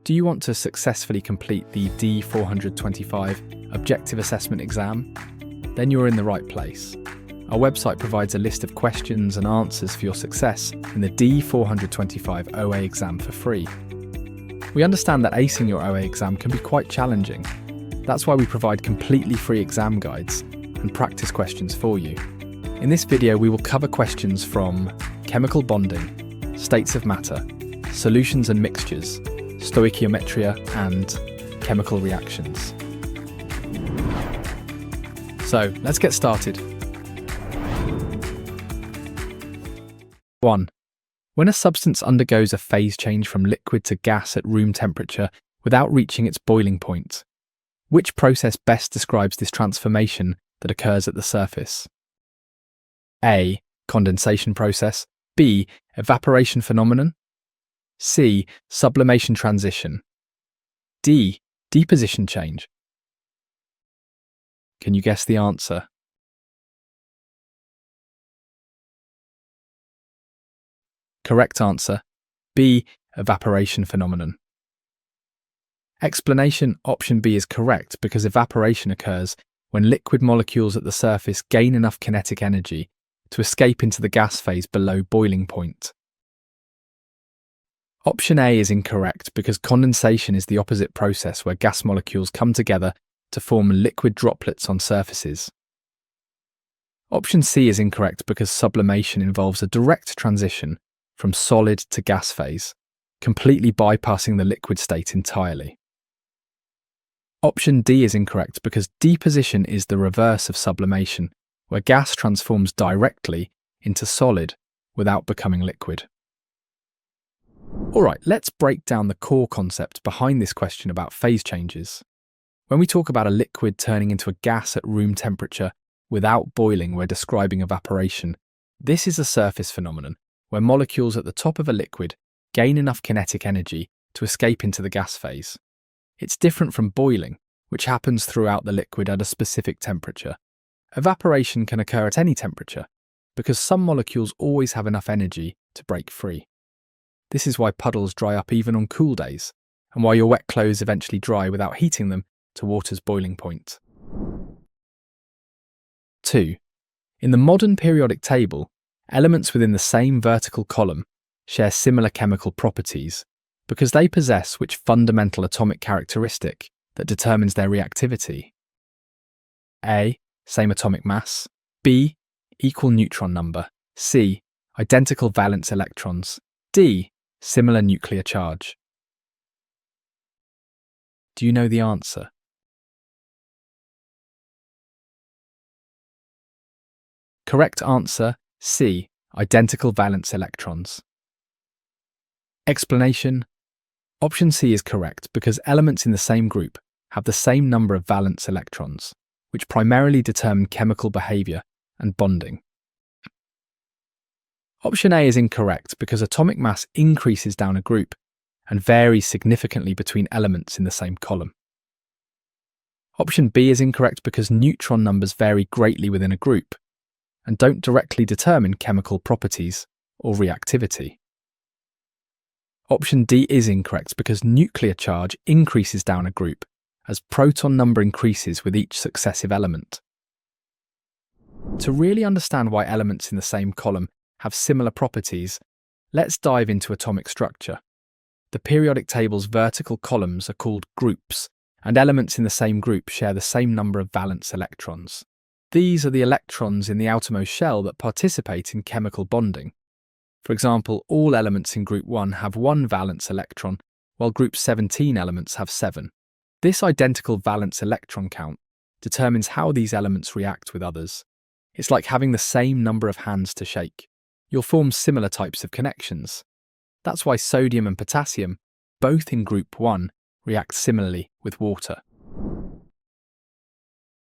Do you want to successfully complete the D425 Objective Assessment exam? Then you're in the right place. Our website provides a list of questions and answers for your success in the D425 OA exam for free. We understand that acing your OA exam can be quite challenging. That's why we provide completely free exam guides and practice questions for you. In this video, we will cover questions from chemical bonding, states of matter, solutions and mixtures, stoichiometry, and chemical reactions. So, let's get started. 1. When a substance undergoes a phase change from liquid to gas at room temperature without reaching its boiling point, which process best describes this transformation that occurs at the surface? A. Condensation process. B. Evaporation phenomenon. C. Sublimation transition. D. Deposition change. Can you guess the answer? Correct answer, B. Evaporation phenomenon. Explanation: option B is correct because evaporation occurs when liquid molecules at the surface gain enough kinetic energy to escape into the gas phase below boiling point. Option A is incorrect because condensation is the opposite process where gas molecules come together to form liquid droplets on surfaces. Option C is incorrect because sublimation involves a direct transition from solid to gas phase, completely bypassing the liquid state entirely. Option D is incorrect because deposition is the reverse of sublimation, where gas transforms directly into solid without becoming liquid. Alright, let's break down the core concept behind this question about phase changes. When we talk about a liquid turning into a gas at room temperature without boiling, we're describing evaporation. This is a surface phenomenon where molecules at the top of a liquid gain enough kinetic energy to escape into the gas phase. It's different from boiling, which happens throughout the liquid at a specific temperature. Evaporation can occur at any temperature because some molecules always have enough energy to break free. This is why puddles dry up even on cool days, and why your wet clothes eventually dry without heating them to water's boiling point. 2. In the modern periodic table, elements within the same vertical column share similar chemical properties because they possess which fundamental atomic characteristic that determines their reactivity? A. Same atomic mass. B. Equal neutron number. C. Identical valence electrons. D. Similar nuclear charge. Do you know the answer? Correct answer, C. Identical valence electrons. Explanation: option C is correct because elements in the same group have the same number of valence electrons, which primarily determine chemical behavior and bonding. Option A is incorrect because atomic mass increases down a group and varies significantly between elements in the same column. Option B is incorrect because neutron numbers vary greatly within a group and don't directly determine chemical properties or reactivity. Option D is incorrect because nuclear charge increases down a group as proton number increases with each successive element. To really understand why elements in the same column have similar properties, let's dive into atomic structure. The periodic table's vertical columns are called groups, and elements in the same group share the same number of valence electrons. These are the electrons in the outermost shell that participate in chemical bonding. For example, all elements in group 1 have 1 valence electron, while group 17 elements have 7. This identical valence electron count determines how these elements react with others. It's like having the same number of hands to shake. You'll form similar types of connections. That's why sodium and potassium, both in group 1, react similarly with water.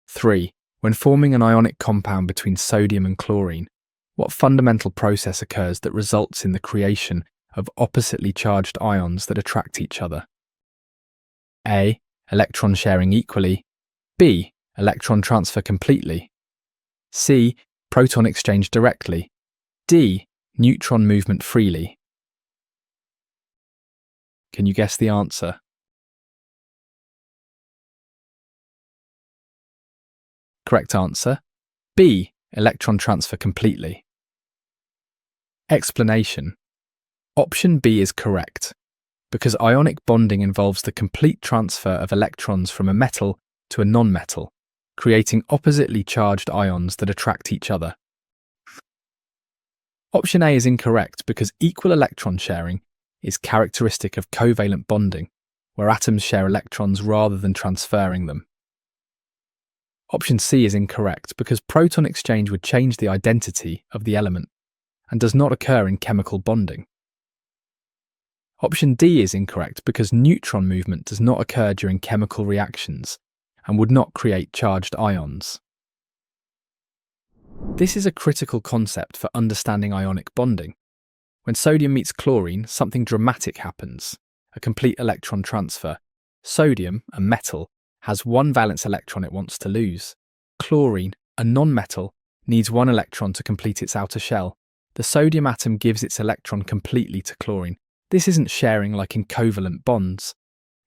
3. When forming an ionic compound between sodium and chlorine, what fundamental process occurs that results in the creation of oppositely charged ions that attract each other? A. Electron sharing equally. B. Electron transfer completely. C. Proton exchange directly. D. Neutron movement freely. Can you guess the answer? Correct answer, B. Electron transfer completely. Explanation. Option B is correct, because ionic bonding involves the complete transfer of electrons from a metal to a non-metal, creating oppositely charged ions that attract each other. Option A is incorrect because equal electron sharing is characteristic of covalent bonding, where atoms share electrons rather than transferring them. Option C is incorrect because proton exchange would change the identity of the element and does not occur in chemical bonding. Option D is incorrect because neutron movement does not occur during chemical reactions and would not create charged ions. This is a critical concept for understanding ionic bonding. When sodium meets chlorine, something dramatic happens, a complete electron transfer. Sodium, a metal, has one valence electron it wants to lose. Chlorine, a non-metal, needs one electron to complete its outer shell. The sodium atom gives its electron completely to chlorine. This isn't sharing like in covalent bonds.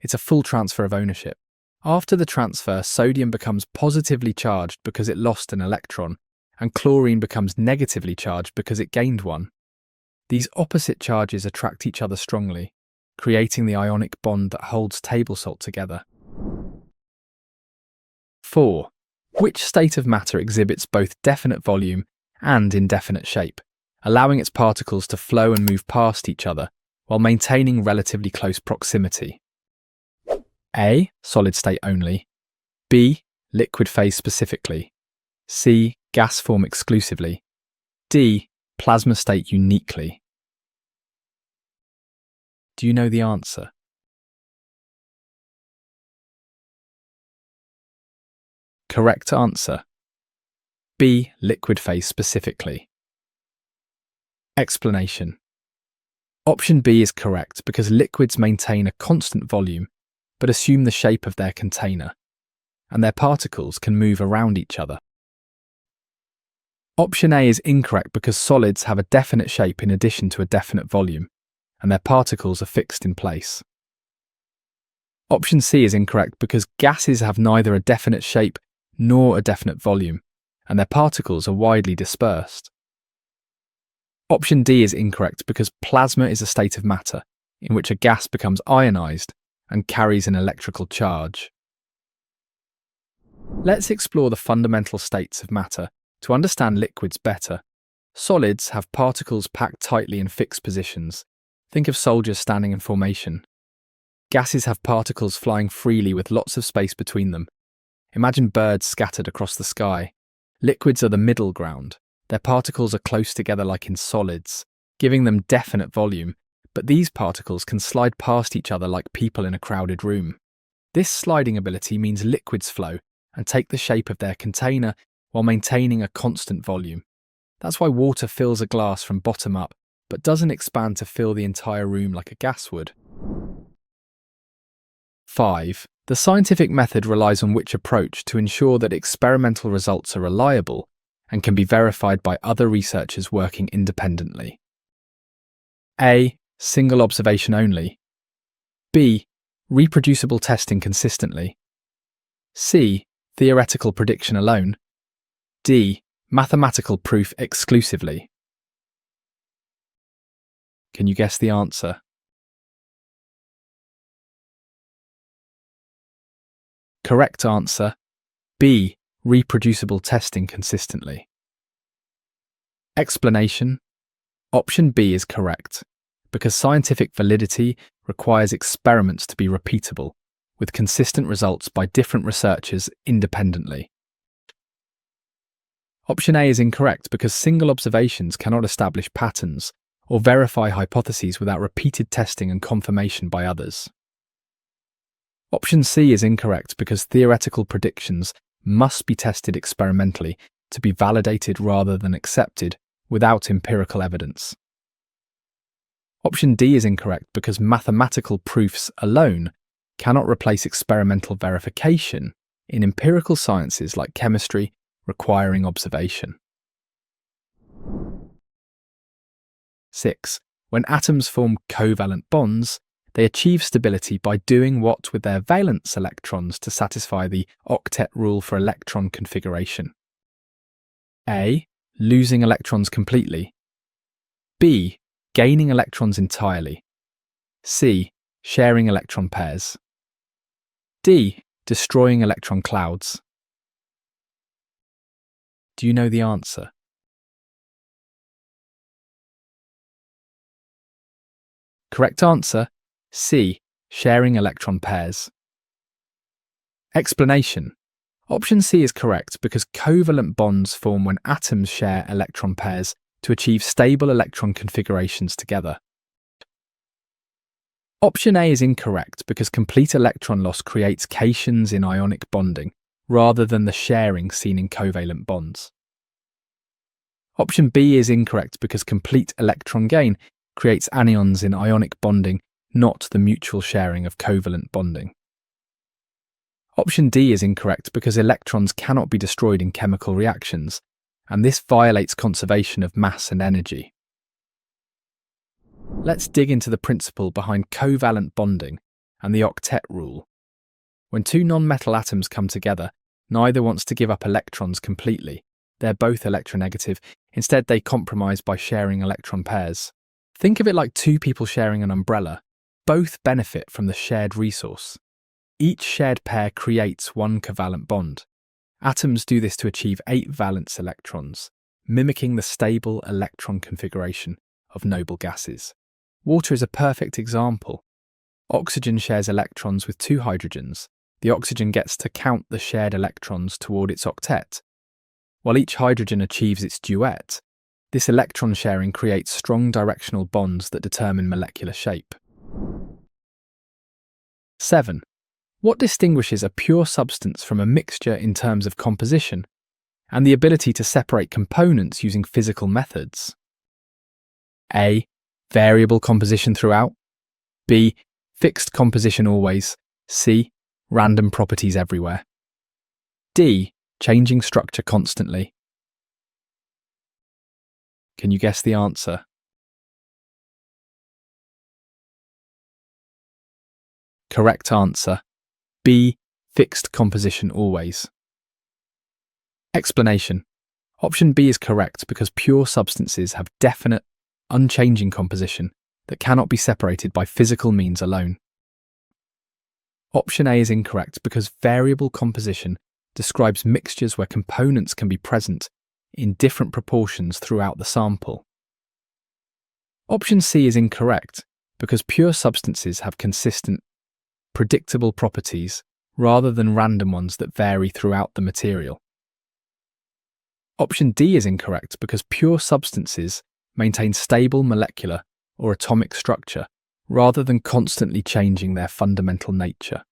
It's a full transfer of ownership. After the transfer, sodium becomes positively charged because it lost an electron, and chlorine becomes negatively charged because it gained one. These opposite charges attract each other strongly, creating the ionic bond that holds table salt together. 4. Which state of matter exhibits both definite volume and indefinite shape, allowing its particles to flow and move past each other while maintaining relatively close proximity? A. Solid state only. B. Liquid phase specifically. C. Gas form exclusively. D. Plasma state uniquely. Do you know the answer? Correct answer, B. Liquid phase specifically. Explanation. Option B is correct because liquids maintain a constant volume but assume the shape of their container, and their particles can move around each other. Option A is incorrect because solids have a definite shape in addition to a definite volume, and their particles are fixed in place. Option C is incorrect because gases have neither a definite shape nor a definite volume, and their particles are widely dispersed. Option D is incorrect because plasma is a state of matter in which a gas becomes ionized and carries an electrical charge. Let's explore the fundamental states of matter to understand liquids better. Solids have particles packed tightly in fixed positions. Think of soldiers standing in formation. Gases have particles flying freely with lots of space between them. Imagine birds scattered across the sky. Liquids are the middle ground. Their particles are close together like in solids, giving them definite volume, but these particles can slide past each other like people in a crowded room. This sliding ability means liquids flow and take the shape of their container while maintaining a constant volume. That's why water fills a glass from bottom up, but doesn't expand to fill the entire room like a gas would. 5. The scientific method relies on which approach to ensure that experimental results are reliable and can be verified by other researchers working independently? A. Single observation only. B. Reproducible testing consistently. C. Theoretical prediction alone. D. Mathematical proof exclusively. Can you guess the answer? Correct answer, B. Reproducible testing consistently. Explanation. Option B is correct, because scientific validity requires experiments to be repeatable, with consistent results by different researchers independently. Option A is incorrect because single observations cannot establish patterns or verify hypotheses without repeated testing and confirmation by others. Option C is incorrect because theoretical predictions must be tested experimentally to be validated rather than accepted without empirical evidence. Option D is incorrect because mathematical proofs alone cannot replace experimental verification in empirical sciences like chemistry requiring observation. 6. When atoms form covalent bonds, they achieve stability by doing what with their valence electrons to satisfy the octet rule for electron configuration? A. Losing electrons completely. B. Gaining electrons entirely. C. Sharing electron pairs. D. Destroying electron clouds. Do you know the answer? Correct answer, C. Sharing electron pairs. Explanation. Option C is correct because covalent bonds form when atoms share electron pairs to achieve stable electron configurations together. Option A is incorrect because complete electron loss creates cations in ionic bonding rather than the sharing seen in covalent bonds. Option B is incorrect because complete electron gain creates anions in ionic bonding, not the mutual sharing of covalent bonding. Option D is incorrect because electrons cannot be destroyed in chemical reactions, and this violates conservation of mass and energy. Let's dig into the principle behind covalent bonding and the octet rule. When two non-metal atoms come together, neither wants to give up electrons completely. They're both electronegative. Instead, they compromise by sharing electron pairs. Think of it like two people sharing an umbrella. Both benefit from the shared resource. Each shared pair creates one covalent bond. Atoms do this to achieve 8 valence electrons, mimicking the stable electron configuration of noble gases. Water is a perfect example. Oxygen shares electrons with 2 hydrogens. The oxygen gets to count the shared electrons toward its octet. While each hydrogen achieves its duet, this electron sharing creates strong directional bonds that determine molecular shape. 7. What distinguishes a pure substance from a mixture in terms of composition and the ability to separate components using physical methods? A. Variable composition throughout. B. Fixed composition always. C. Random properties everywhere. D. Changing structure constantly. Can you guess the answer? Correct answer. B. Fixed composition always. Explanation. Option B is correct because pure substances have definite, unchanging composition that cannot be separated by physical means alone. Option A is incorrect because variable composition describes mixtures where components can be present in different proportions throughout the sample. Option C is incorrect because pure substances have consistent, predictable properties rather than random ones that vary throughout the material. Option D is incorrect because pure substances maintain stable molecular or atomic structure rather than constantly changing their fundamental nature.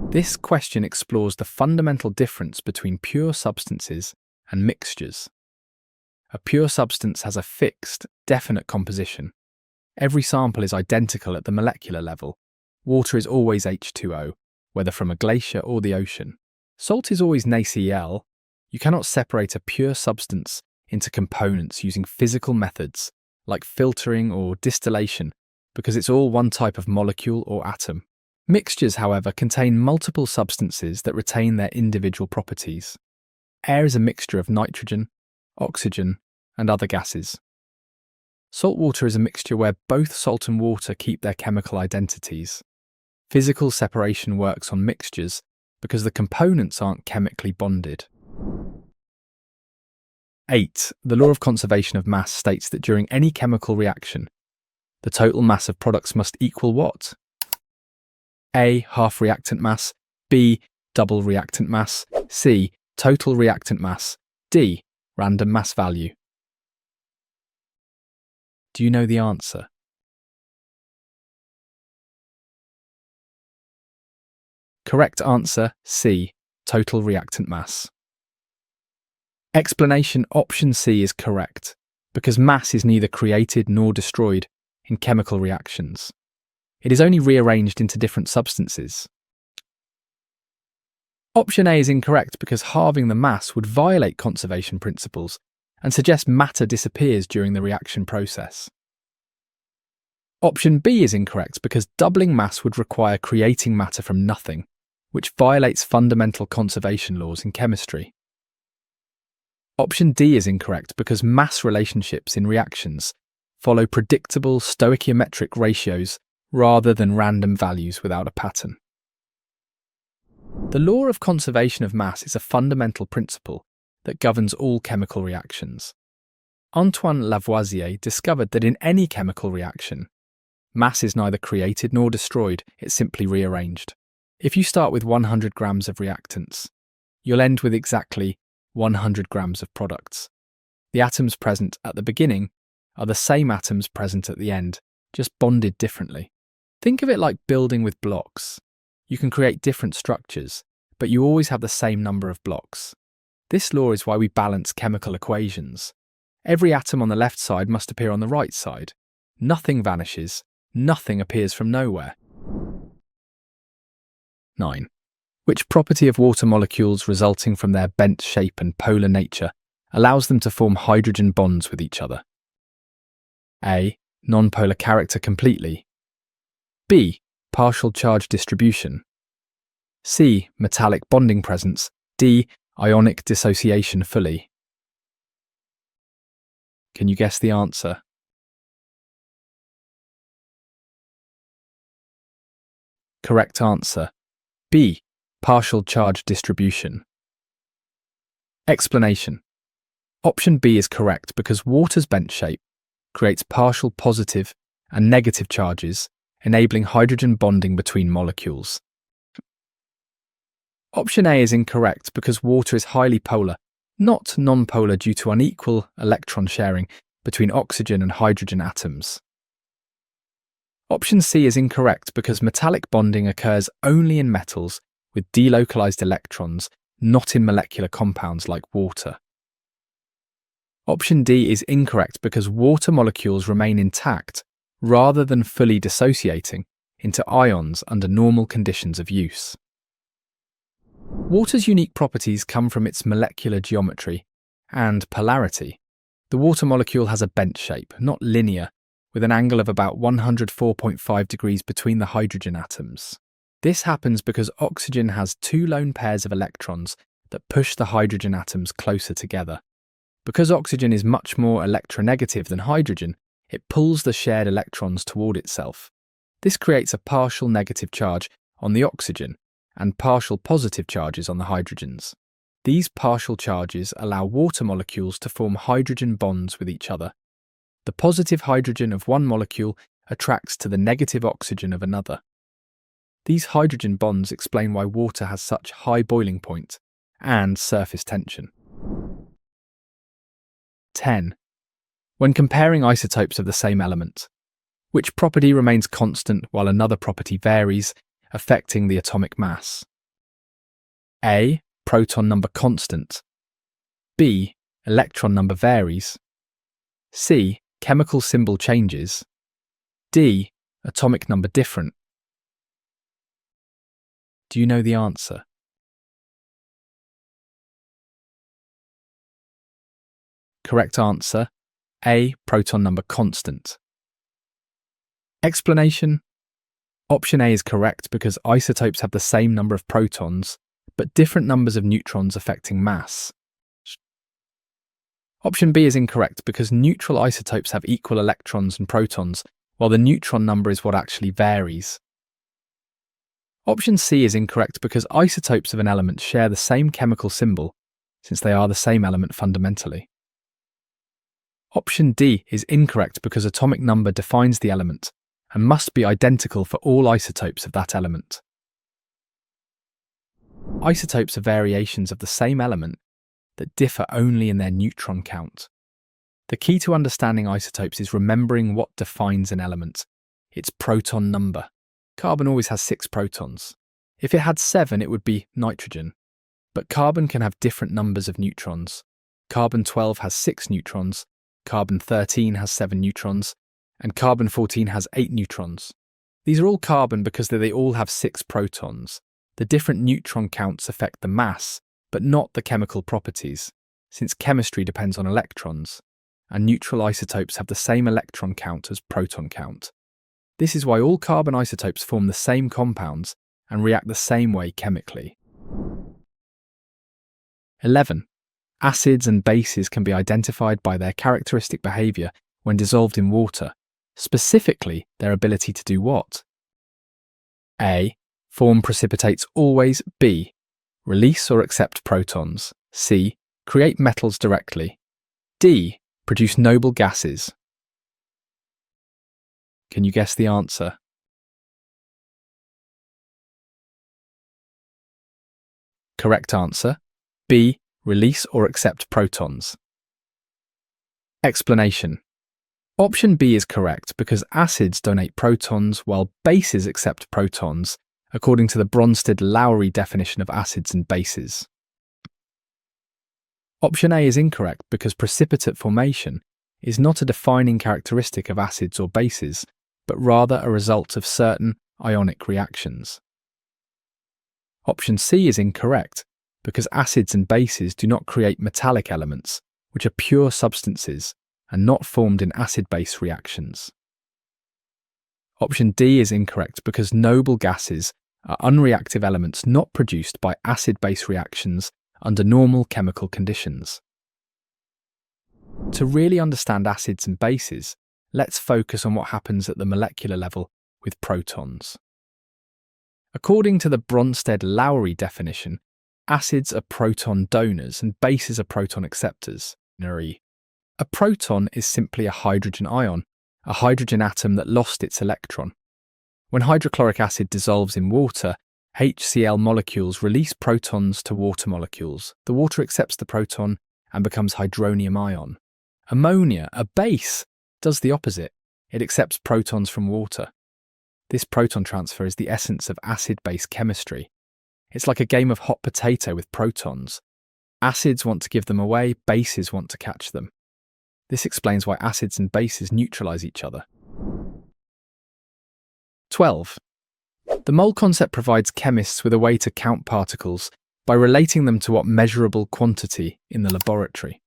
This question explores the fundamental difference between pure substances and mixtures. A pure substance has a fixed, definite composition. Every sample is identical at the molecular level. Water is always H2O, whether from a glacier or the ocean. Salt is always NaCl. You cannot separate a pure substance into components using physical methods like filtering or distillation because it's all one type of molecule or atom. Mixtures, however, contain multiple substances that retain their individual properties. Air is a mixture of nitrogen, oxygen, and other gases. Salt water is a mixture where both salt and water keep their chemical identities. Physical separation works on mixtures because the components aren't chemically bonded. 8. The law of conservation of mass states that during any chemical reaction, the total mass of products must equal what? A. Half reactant mass. B. Double reactant mass. C. Total reactant mass. D. Random mass value. Do you know the answer? Correct answer, C. Total reactant mass. Explanation. Option C is correct, because mass is neither created nor destroyed in chemical reactions. It is only rearranged into different substances. Option A is incorrect because halving the mass would violate conservation principles and suggest matter disappears during the reaction process. Option B is incorrect because doubling mass would require creating matter from nothing, which violates fundamental conservation laws in chemistry. Option D is incorrect because mass relationships in reactions follow predictable stoichiometric ratios rather than random values without a pattern. The law of conservation of mass is a fundamental principle that governs all chemical reactions. Antoine Lavoisier discovered that in any chemical reaction, mass is neither created nor destroyed, it's simply rearranged. If you start with 100 grams of reactants, you'll end with exactly 100 grams of products. The atoms present at the beginning are the same atoms present at the end, just bonded differently. Think of it like building with blocks. You can create different structures, but you always have the same number of blocks. This law is why we balance chemical equations. Every atom on the left side must appear on the right side. Nothing vanishes, nothing appears from nowhere. 9. Which property of water molecules resulting from their bent shape and polar nature allows them to form hydrogen bonds with each other? A. Nonpolar character completely. B. Partial charge distribution. C. Metallic bonding presence. D. Ionic dissociation fully. Can you guess the answer? Correct answer. B. Partial charge distribution. Explanation. Option B is correct because water's bent shape creates partial positive and negative charges, enabling hydrogen bonding between molecules. Option A is incorrect because water is highly polar, not nonpolar due to unequal electron sharing between oxygen and hydrogen atoms. Option C is incorrect because metallic bonding occurs only in metals with delocalized electrons, not in molecular compounds like water. Option D is incorrect because water molecules remain intact rather than fully dissociating into ions under normal conditions of use. Water's unique properties come from its molecular geometry and polarity. The water molecule has a bent shape, not linear, with an angle of about 104.5 degrees between the hydrogen atoms. This happens because oxygen has two lone pairs of electrons that push the hydrogen atoms closer together. Because oxygen is much more electronegative than hydrogen, it pulls the shared electrons toward itself. This creates a partial negative charge on the oxygen and partial positive charges on the hydrogens. These partial charges allow water molecules to form hydrogen bonds with each other. The positive hydrogen of one molecule attracts to the negative oxygen of another. These hydrogen bonds explain why water has such high boiling point and surface tension. 10. When comparing isotopes of the same element, which property remains constant while another property varies, affecting the atomic mass? A. Proton number constant. B. Electron number varies. C. Chemical symbol changes. D. Atomic number different. Do you know the answer? Correct answer. A. Proton number constant. Explanation. Option A is correct because isotopes have the same number of protons, but different numbers of neutrons affecting mass. Option B is incorrect because neutral isotopes have equal electrons and protons, while the neutron number is what actually varies. Option C is incorrect because isotopes of an element share the same chemical symbol, since they are the same element fundamentally. Option D is incorrect because atomic number defines the element and must be identical for all isotopes of that element. Isotopes are variations of the same element that differ only in their neutron count. The key to understanding isotopes is remembering what defines an element, its proton number. Carbon always has 6 protons. If it had 7, it would be nitrogen. But carbon can have different numbers of neutrons. Carbon-12 has 6 neutrons, carbon-13 has 7 neutrons, and carbon-14 has 8 neutrons. These are all carbon because they all have 6 protons. The different neutron counts affect the mass, but not the chemical properties, since chemistry depends on electrons, and neutral isotopes have the same electron count as proton count. This is why all carbon isotopes form the same compounds and react the same way chemically. 11. Acids and bases can be identified by their characteristic behaviour when dissolved in water, specifically their ability to do what? A. Form precipitates always. B. Release or accept protons. C. Create metals directly. D. Produce noble gases. Can you guess the answer? Correct answer. B. Release or accept protons. Explanation. Option B is correct because acids donate protons while bases accept protons, according to the Bronsted-Lowry definition of acids and bases. Option A is incorrect because precipitate formation is not a defining characteristic of acids or bases, but rather a result of certain ionic reactions. Option C is incorrect because acids and bases do not create metallic elements, which are pure substances and not formed in acid-base reactions. Option D is incorrect because noble gases are unreactive elements not produced by acid-base reactions under normal chemical conditions. To really understand acids and bases, let's focus on what happens at the molecular level with protons. According to the Bronsted-Lowry definition, acids are proton donors and bases are proton acceptors. A proton is simply a hydrogen ion, a hydrogen atom that lost its electron. When hydrochloric acid dissolves in water, HCl molecules release protons to water molecules. The water accepts the proton and becomes hydronium ion. Ammonia, a base, does the opposite. It accepts protons from water. This proton transfer is the essence of acid-base chemistry. It's like a game of hot potato with protons. Acids want to give them away, bases want to catch them. This explains why acids and bases neutralize each other. 12. The mole concept provides chemists with a way to count particles by relating them to what measurable quantity in the laboratory.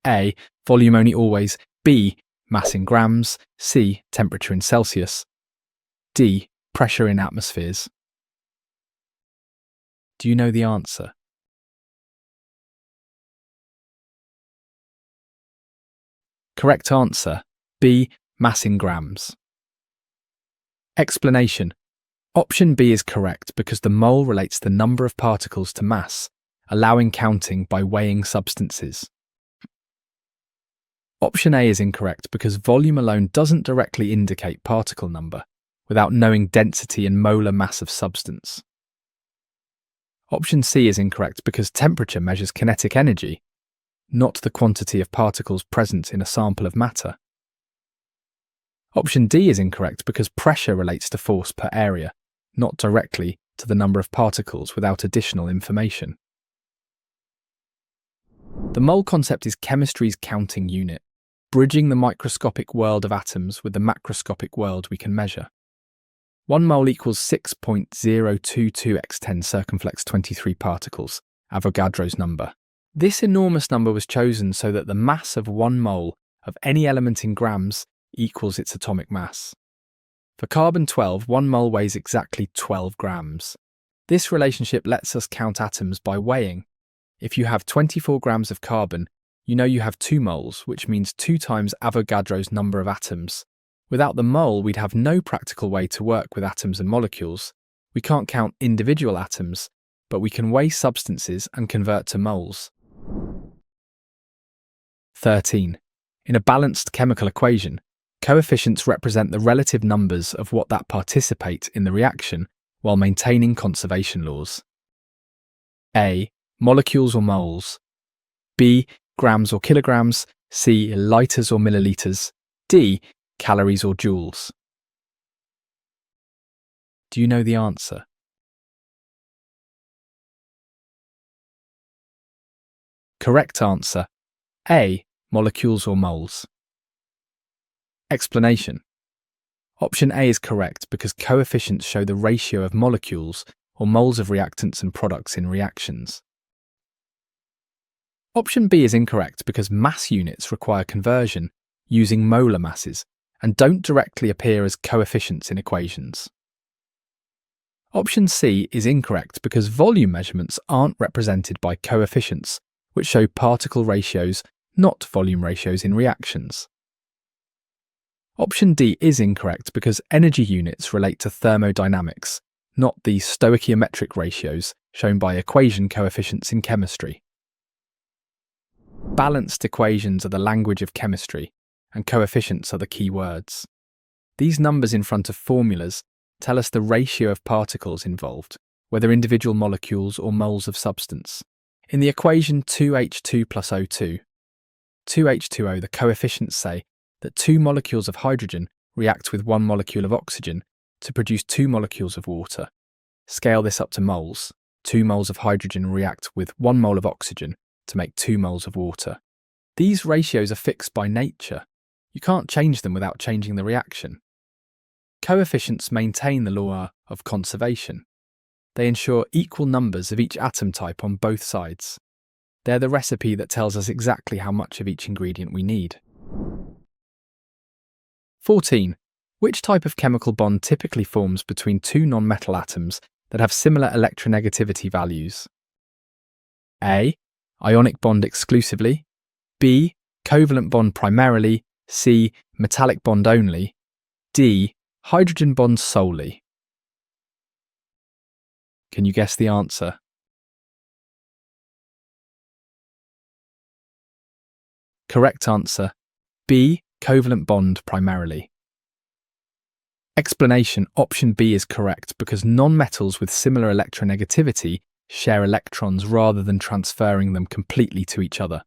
A. Volume only always. B. Mass in grams. C. Temperature in Celsius. D. Pressure in atmospheres. Do you know the answer? Correct answer. B. Mass in grams. Explanation. Option B is correct because the mole relates the number of particles to mass, allowing counting by weighing substances. Option A is incorrect because volume alone doesn't directly indicate particle number, without knowing density and molar mass of substance. Option C is incorrect because temperature measures kinetic energy, not the quantity of particles present in a sample of matter. Option D is incorrect because pressure relates to force per area, not directly to the number of particles without additional information. The mole concept is chemistry's counting unit, bridging the microscopic world of atoms with the macroscopic world we can measure. 1 mole equals 6.022 x 10 circumflex 23 particles, Avogadro's number. This enormous number was chosen so that the mass of 1 mole of any element in grams equals its atomic mass. For carbon-12, 1 mole weighs exactly 12 grams. This relationship lets us count atoms by weighing. If you have 24 grams of carbon, you know you have 2 moles, which means 2 times Avogadro's number of atoms. Without the mole, we'd have no practical way to work with atoms and molecules. We can't count individual atoms, but we can weigh substances and convert to moles. 13. In a balanced chemical equation, coefficients represent the relative numbers of what that participate in the reaction while maintaining conservation laws. A. Molecules or moles. B. Grams or kilograms. C. Liters or milliliters. D. Calories or joules. Do you know the answer? Correct answer. A. Molecules or moles. Explanation. Option A is correct because coefficients show the ratio of molecules or moles of reactants and products in reactions. Option B is incorrect because mass units require conversion using molar masses, and don't directly appear as coefficients in equations. Option C is incorrect because volume measurements aren't represented by coefficients, which show particle ratios, not volume ratios in reactions. Option D is incorrect because energy units relate to thermodynamics, not the stoichiometric ratios shown by equation coefficients in chemistry. Balanced equations are the language of chemistry, and coefficients are the key words. These numbers in front of formulas tell us the ratio of particles involved, whether individual molecules or moles of substance. In the equation 2H2 plus O2, 2H2O, the coefficients say that 2 molecules of hydrogen react with 1 molecule of oxygen to produce 2 molecules of water. Scale this up to moles. 2 moles of hydrogen react with 1 mole of oxygen to make 2 moles of water. These ratios are fixed by nature. You can't change them without changing the reaction. Coefficients maintain the law of conservation. They ensure equal numbers of each atom type on both sides. They're the recipe that tells us exactly how much of each ingredient we need. 14. Which type of chemical bond typically forms between two non-metal atoms that have similar electronegativity values? A. Ionic bond exclusively. B. Covalent bond primarily. C. Metallic bond only. D. Hydrogen bond solely. Can you guess the answer? Correct answer, B. Covalent bond primarily. Explanation: option B is correct because nonmetals with similar electronegativity share electrons rather than transferring them completely to each other.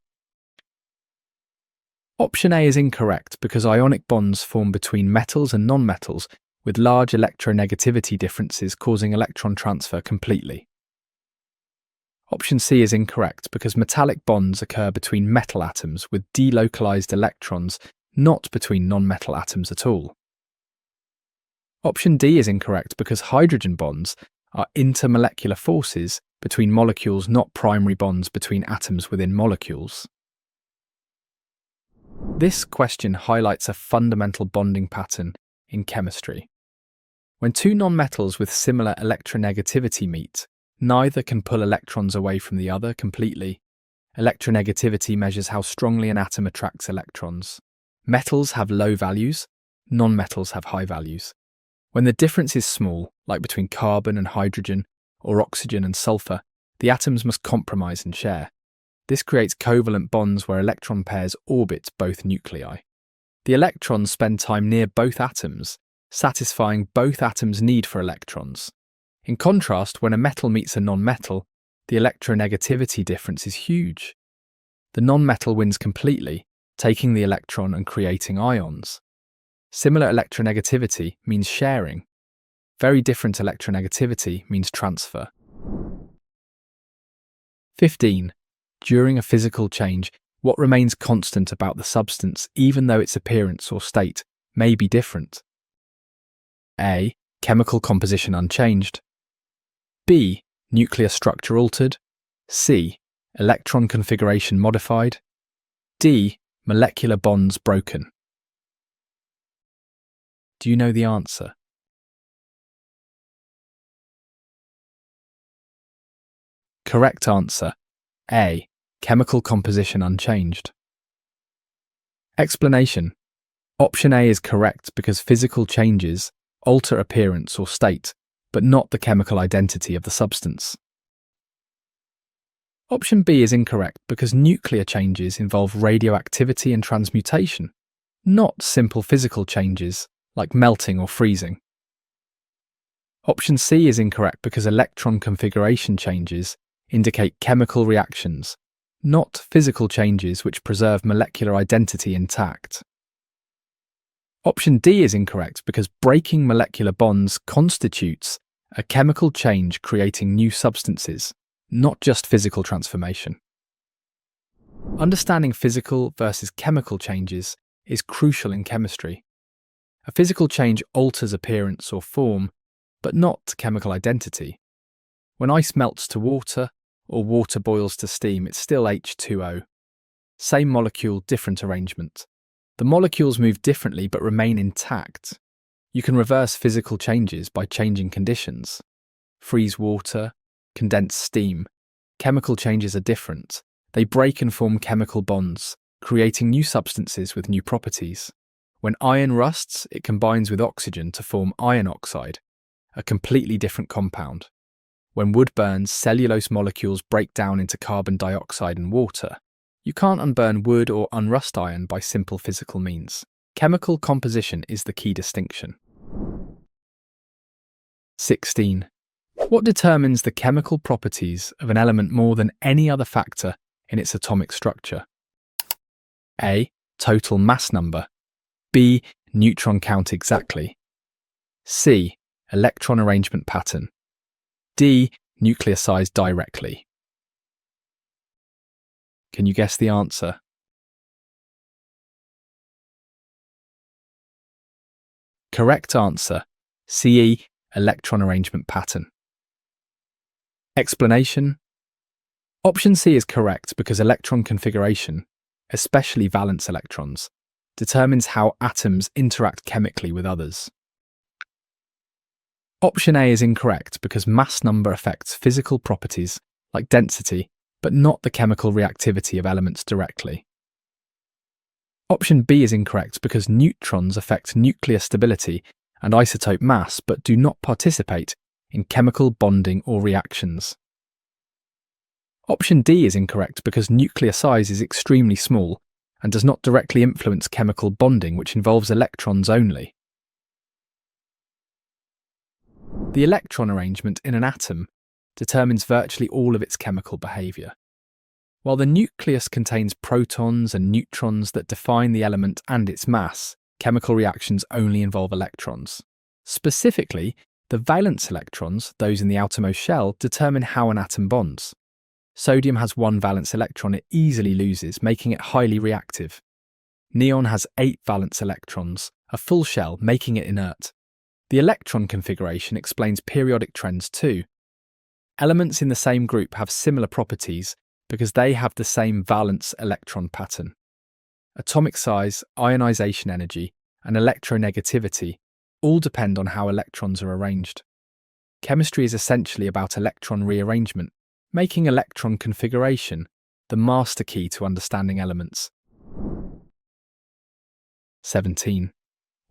Option A is incorrect because ionic bonds form between metals and nonmetals with large electronegativity differences causing electron transfer completely. Option C is incorrect because metallic bonds occur between metal atoms with delocalized electrons, not between nonmetal atoms at all. Option D is incorrect because hydrogen bonds are intermolecular forces between molecules, not primary bonds between atoms within molecules. This question highlights a fundamental bonding pattern in chemistry. When two nonmetals with similar electronegativity meet, neither can pull electrons away from the other completely. Electronegativity measures how strongly an atom attracts electrons. Metals have low values, nonmetals have high values. When the difference is small, like between carbon and hydrogen or oxygen and sulfur, the atoms must compromise and share. This creates covalent bonds where electron pairs orbit both nuclei. The electrons spend time near both atoms, satisfying both atoms' need for electrons. In contrast, when a metal meets a nonmetal, the electronegativity difference is huge. The nonmetal wins completely, taking the electron and creating ions. Similar electronegativity means sharing. Very different electronegativity means transfer. 15. During a physical change, what remains constant about the substance even though its appearance or state may be different? A. Chemical composition unchanged. B. Nuclear structure altered. C. Electron configuration modified. D. Molecular bonds broken. Do you know the answer? Correct answer, A. Chemical composition unchanged. Explanation: option A is correct because physical changes alter appearance or state, but not the chemical identity of the substance. Option B is incorrect because nuclear changes involve radioactivity and transmutation, not simple physical changes like melting or freezing. Option C is incorrect because electron configuration changes indicate chemical reactions, not physical changes which preserve molecular identity intact. Option D is incorrect because breaking molecular bonds constitutes a chemical change creating new substances, not just physical transformation. Understanding physical versus chemical changes is crucial in chemistry. A physical change alters appearance or form, but not chemical identity. When ice melts to water, or water boils to steam, it's still H2O. Same molecule, different arrangement. The molecules move differently but remain intact. You can reverse physical changes by changing conditions. Freeze water, condense steam. Chemical changes are different. They break and form chemical bonds, creating new substances with new properties. When iron rusts, it combines with oxygen to form iron oxide, a completely different compound. When wood burns, cellulose molecules break down into carbon dioxide and water. You can't unburn wood or unrust iron by simple physical means. Chemical composition is the key distinction. 16. What determines the chemical properties of an element more than any other factor in its atomic structure? A. Total mass number. B. Neutron count exactly. C. Electron arrangement pattern. D. Nuclear size directly. Can you guess the answer? Correct answer, CE, electron arrangement pattern. Explanation. Option C is correct because electron configuration, especially valence electrons, determines how atoms interact chemically with others. Option A is incorrect because mass number affects physical properties like density, but not the chemical reactivity of elements directly. Option B is incorrect because neutrons affect nuclear stability and isotope mass but do not participate in chemical bonding or reactions. Option D is incorrect because nuclear size is extremely small and does not directly influence chemical bonding, which involves electrons only. The electron arrangement in an atom determines virtually all of its chemical behaviour. While the nucleus contains protons and neutrons that define the element and its mass, chemical reactions only involve electrons. Specifically, the valence electrons, those in the outermost shell, determine how an atom bonds. Sodium has one valence electron it easily loses, making it highly reactive. Neon has 8 valence electrons, a full shell, making it inert. The electron configuration explains periodic trends too. Elements in the same group have similar properties because they have the same valence electron pattern. Atomic size, ionization energy, and electronegativity all depend on how electrons are arranged. Chemistry is essentially about electron rearrangement, making electron configuration the master key to understanding elements. 17.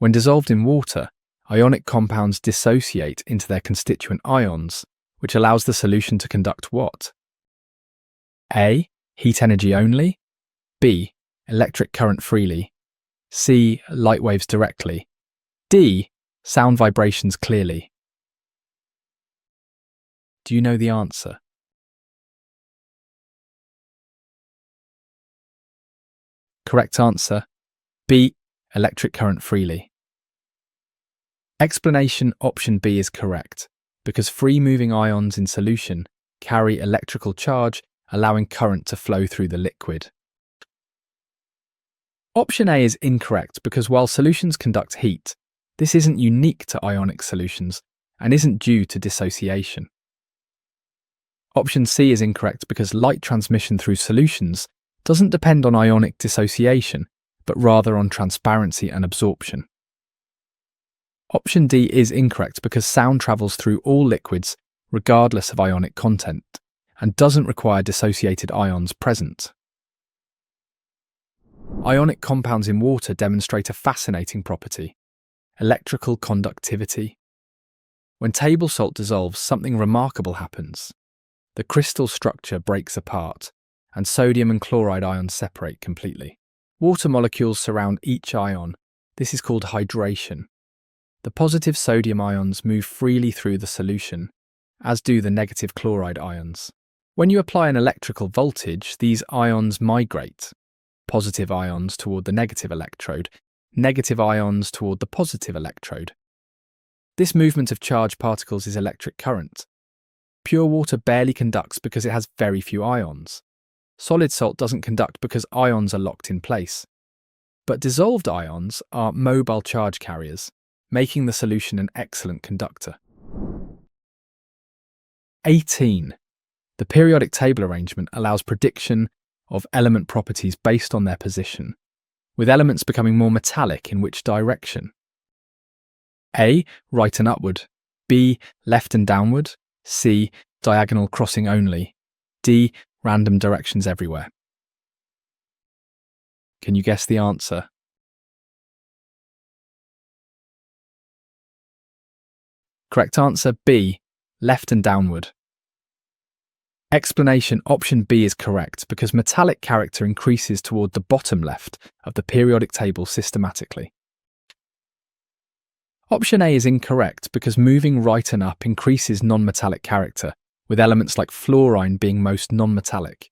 When dissolved in water, ionic compounds dissociate into their constituent ions, which allows the solution to conduct what? A. Heat energy only. B. Electric current freely. C. Light waves directly. D. Sound vibrations clearly. Do you know the answer? Correct answer, B. Electric current freely. Explanation option B is correct, because free-moving ions in solution carry electrical charge, allowing current to flow through the liquid. Option A is incorrect because while solutions conduct heat, this isn't unique to ionic solutions and isn't due to dissociation. Option C is incorrect because light transmission through solutions doesn't depend on ionic dissociation, but rather on transparency and absorption. Option D is incorrect because sound travels through all liquids regardless of ionic content and doesn't require dissociated ions present. Ionic compounds in water demonstrate a fascinating property: electrical conductivity. When table salt dissolves, something remarkable happens. The crystal structure breaks apart, and sodium and chloride ions separate completely. Water molecules surround each ion. This is called hydration. The positive sodium ions move freely through the solution, as do the negative chloride ions. When you apply an electrical voltage, these ions migrate. Positive ions toward the negative electrode, negative ions toward the positive electrode. This movement of charged particles is electric current. Pure water barely conducts because it has very few ions. Solid salt doesn't conduct because ions are locked in place. But dissolved ions are mobile charge carriers, making the solution an excellent conductor. 18. The periodic table arrangement allows prediction of element properties based on their position. with elements becoming more metallic in which direction? A. Right and upward. B. Left and downward. C. Diagonal crossing only. D. Random directions everywhere. Can you guess the answer? Correct answer B. Left and downward. Explanation: option B is correct because metallic character increases toward the bottom left of the periodic table systematically. Option A is incorrect because moving right and up increases non-metallic character, with elements like fluorine being most non-metallic.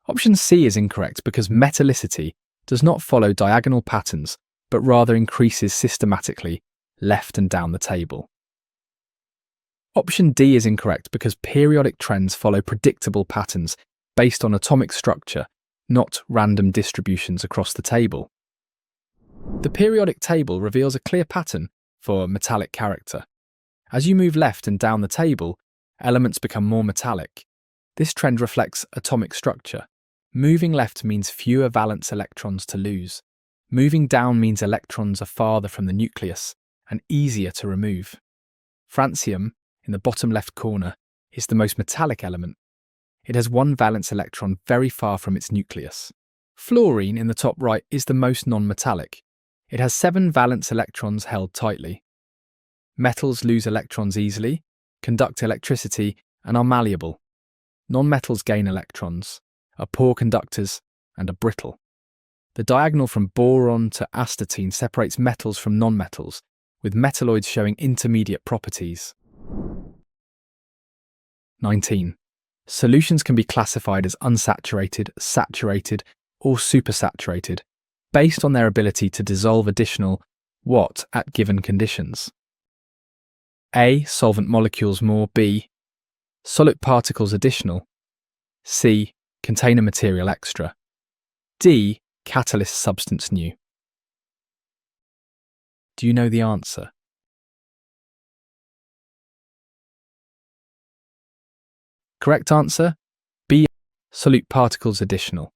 Option C is incorrect because metallicity does not follow diagonal patterns but rather increases systematically left and down the table. Option D is incorrect because periodic trends follow predictable patterns based on atomic structure, not random distributions across the table. The periodic table reveals a clear pattern for metallic character. As you move left and down the table, elements become more metallic. This trend reflects atomic structure. Moving left means fewer valence electrons to lose. Moving down means electrons are farther from the nucleus and easier to remove. Francium, in the bottom left corner, is the most metallic element. It has one valence electron very far from its nucleus. Fluorine, in the top right, is the most non-metallic. It has 7 valence electrons held tightly. Metals lose electrons easily, conduct electricity, and are malleable. Non-metals gain electrons, are poor conductors, and are brittle. The diagonal from boron to astatine separates metals from non-metals, with metalloids showing intermediate properties. 19. Solutions can be classified as unsaturated, saturated, or supersaturated, based on their ability to dissolve additional what at given conditions. A. Solvent molecules more. B. Solute particles additional. C. Container material extra. D. Catalyst substance new. Do you know the answer? Correct answer B. Solute particles additional.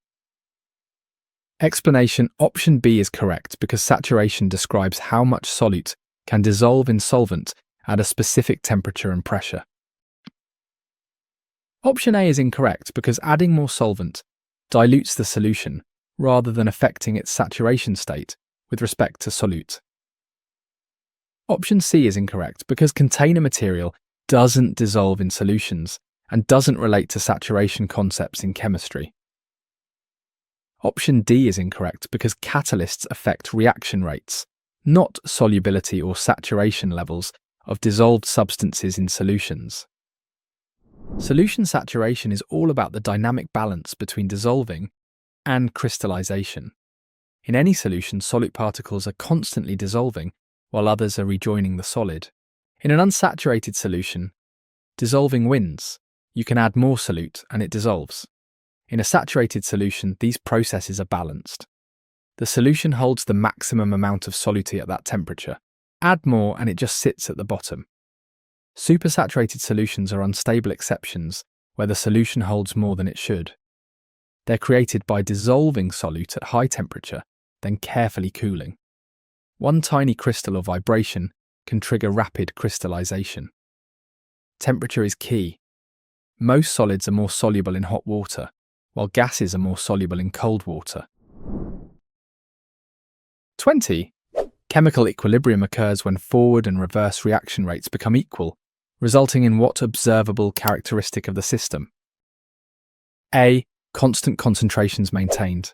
Explanation: option B is correct because saturation describes how much solute can dissolve in solvent at a specific temperature and pressure. Option A is incorrect because adding more solvent dilutes the solution rather than affecting its saturation state with respect to solute. Option C is incorrect because container material doesn't dissolve in solutions and doesn't relate to saturation concepts in chemistry. Option D is incorrect because catalysts affect reaction rates, not solubility or saturation levels of dissolved substances in solutions. Solution saturation is all about the dynamic balance between dissolving and crystallization. In any solution, solute particles are constantly dissolving while others are rejoining the solid. In an unsaturated solution, dissolving wins. You can add more solute and it dissolves. In a saturated solution, these processes are balanced. The solution holds the maximum amount of soluty at that temperature. Add more and it just sits at the bottom. Supersaturated solutions are unstable exceptions where the solution holds more than it should. They're created by dissolving solute at high temperature, then carefully cooling. One tiny crystal or vibration can trigger rapid crystallization. Temperature is key. Most solids are more soluble in hot water, while gases are more soluble in cold water. 20. Chemical equilibrium occurs when forward and reverse reaction rates become equal, resulting in what observable characteristic of the system? A. Constant concentrations maintained.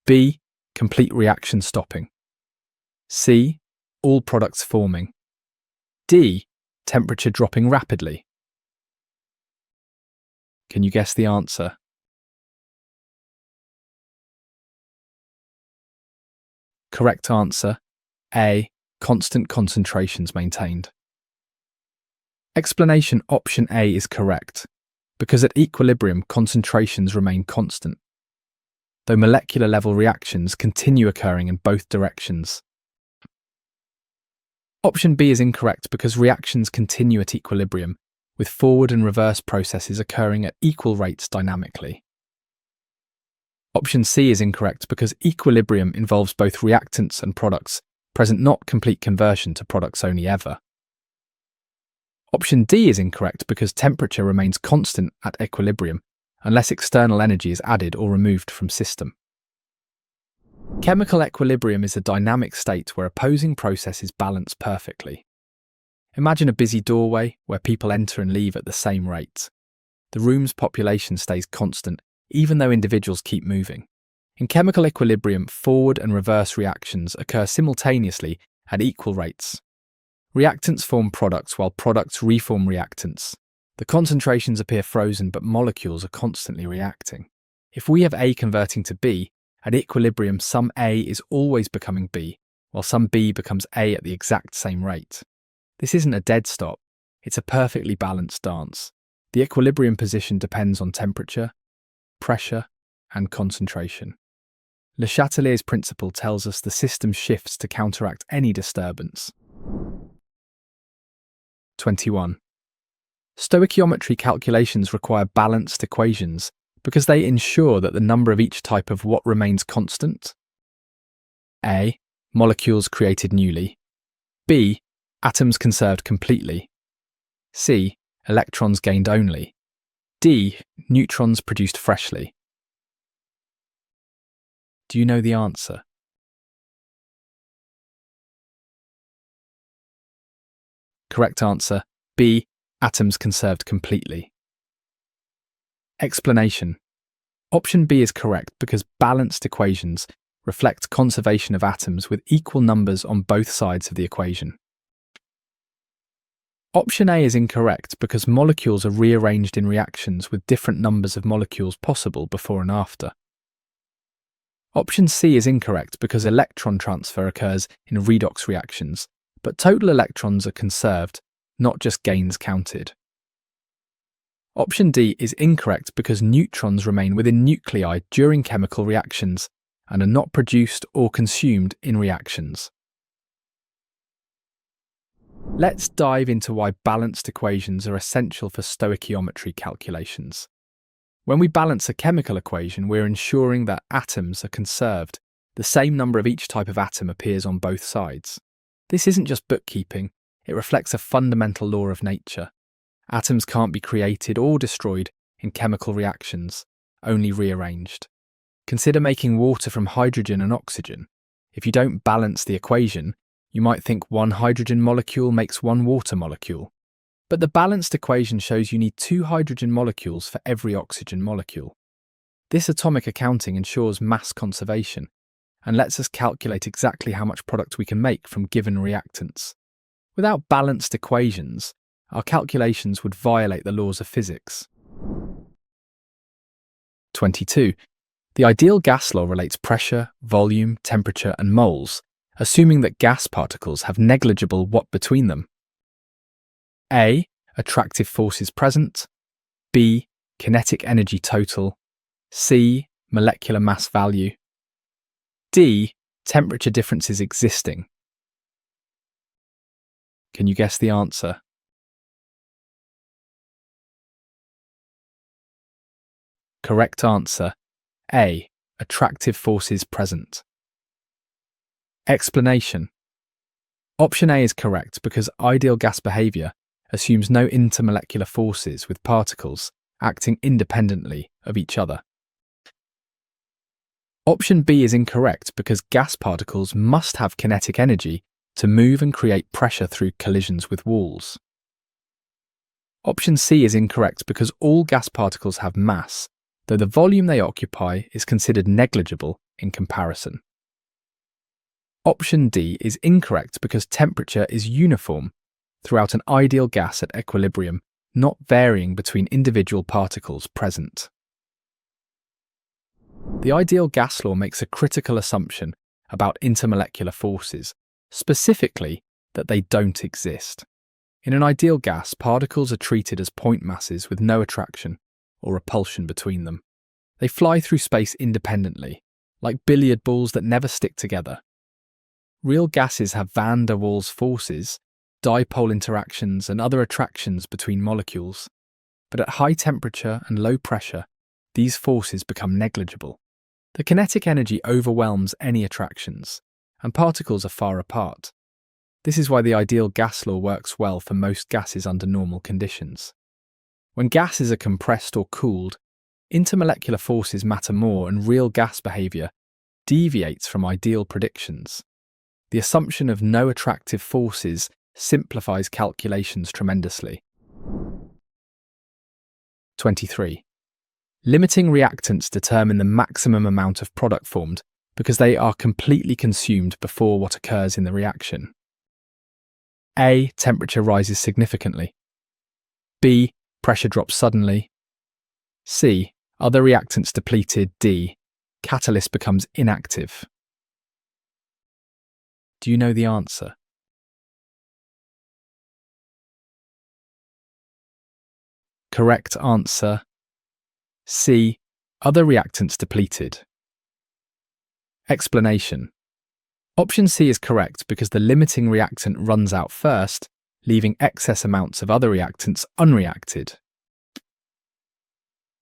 B. Complete reaction stopping. C. All products forming. D. Temperature dropping rapidly. Can you guess the answer? Correct answer A. Constant concentrations maintained. Explanation: option A is correct, because at equilibrium concentrations remain constant, though molecular level reactions continue occurring in both directions. Option B is incorrect because reactions continue at equilibrium, with forward and reverse processes occurring at equal rates dynamically. Option C is incorrect because equilibrium involves both reactants and products, present not complete conversion to products only ever. Option D is incorrect because temperature remains constant at equilibrium unless external energy is added or removed from system. Chemical equilibrium is a dynamic state where opposing processes balance perfectly. Imagine a busy doorway where people enter and leave at the same rate. The room's population stays constant even though individuals keep moving. In chemical equilibrium, forward and reverse reactions occur simultaneously at equal rates. Reactants form products while products reform reactants. The concentrations appear frozen, but molecules are constantly reacting. If we have A converting to B, at equilibrium some A is always becoming B, while some B becomes A at the exact same rate. This isn't a dead stop, it's a perfectly balanced dance. The equilibrium position depends on temperature, pressure, and concentration. Le Chatelier's principle tells us the system shifts to counteract any disturbance. 21. Stoichiometry calculations require balanced equations because they ensure that the number of each type of what remains constant. A. Molecules created newly. B. Atoms conserved completely. C. Electrons gained only. D. Neutrons produced freshly. Do you know the answer? Correct answer, B. Atoms conserved completely. Explanation. Option B is correct because balanced equations reflect conservation of atoms with equal numbers on both sides of the equation. Option A is incorrect because molecules are rearranged in reactions with different numbers of molecules possible before and after. Option C is incorrect because electron transfer occurs in redox reactions, but total electrons are conserved, not just gains counted. Option D is incorrect because neutrons remain within nuclei during chemical reactions and are not produced or consumed in reactions. Let's dive into why balanced equations are essential for stoichiometry calculations. When we balance a chemical equation, we're ensuring that atoms are conserved. The same number of each type of atom appears on both sides. This isn't just bookkeeping, it reflects a fundamental law of nature. Atoms can't be created or destroyed in chemical reactions, only rearranged. Consider making water from hydrogen and oxygen. If you don't balance the equation, you might think one hydrogen molecule makes one water molecule. But the balanced equation shows you need 2 hydrogen molecules for every oxygen molecule. This atomic accounting ensures mass conservation and lets us calculate exactly how much product we can make from given reactants. Without balanced equations, our calculations would violate the laws of physics. 22. The ideal gas law relates pressure, volume, temperature, and moles, assuming that gas particles have negligible what between them. A. Attractive forces present. B. Kinetic energy total. C. Molecular mass value. D. Temperature differences existing. Can you guess the answer? Correct answer, A. Attractive forces present. Explanation. Option A is correct because ideal gas behaviour assumes no intermolecular forces with particles acting independently of each other. Option B is incorrect because gas particles must have kinetic energy to move and create pressure through collisions with walls. Option C is incorrect because all gas particles have mass, though the volume they occupy is considered negligible in comparison. Option D is incorrect because temperature is uniform throughout an ideal gas at equilibrium, not varying between individual particles present. The ideal gas law makes a critical assumption about intermolecular forces, specifically that they don't exist. In an ideal gas, particles are treated as point masses with no attraction or repulsion between them. They fly through space independently, like billiard balls that never stick together. Real gases have van der Waals forces, dipole interactions, and other attractions between molecules. But at high temperature and low pressure, these forces become negligible. The kinetic energy overwhelms any attractions, and particles are far apart. This is why the ideal gas law works well for most gases under normal conditions. When gases are compressed or cooled, intermolecular forces matter more and real gas behaviour deviates from ideal predictions. The assumption of no attractive forces simplifies calculations tremendously. 23. Limiting reactants determine the maximum amount of product formed because they are completely consumed before what occurs in the reaction. A. Temperature rises significantly. B. Pressure drops suddenly. C. Other reactants depleted. D. Catalyst becomes inactive. Do you know the answer? Correct answer: C. Other reactants depleted. Explanation. Option C is correct because the limiting reactant runs out first, leaving excess amounts of other reactants unreacted.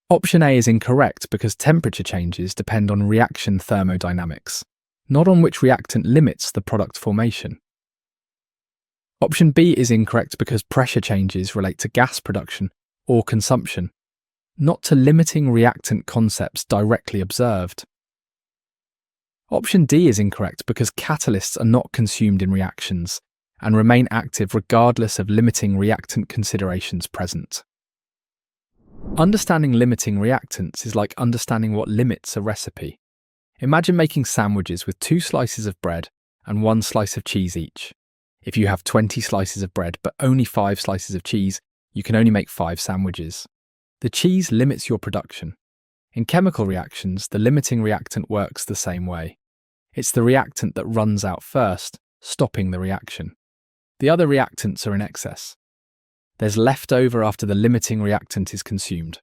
Option A is incorrect because temperature changes depend on reaction thermodynamics, not on which reactant limits the product formation. Option B is incorrect because pressure changes relate to gas production or consumption, not to limiting reactant concepts directly observed. Option D is incorrect because catalysts are not consumed in reactions and remain active regardless of limiting reactant considerations present. Understanding limiting reactants is like understanding what limits a recipe. Imagine making sandwiches with 2 slices of bread and 1 slice of cheese each. If you have 20 slices of bread but only 5 slices of cheese, you can only make 5 sandwiches. The cheese limits your production. In chemical reactions, the limiting reactant works the same way. It's the reactant that runs out first, stopping the reaction. The other reactants are in excess. There's leftover after the limiting reactant is consumed.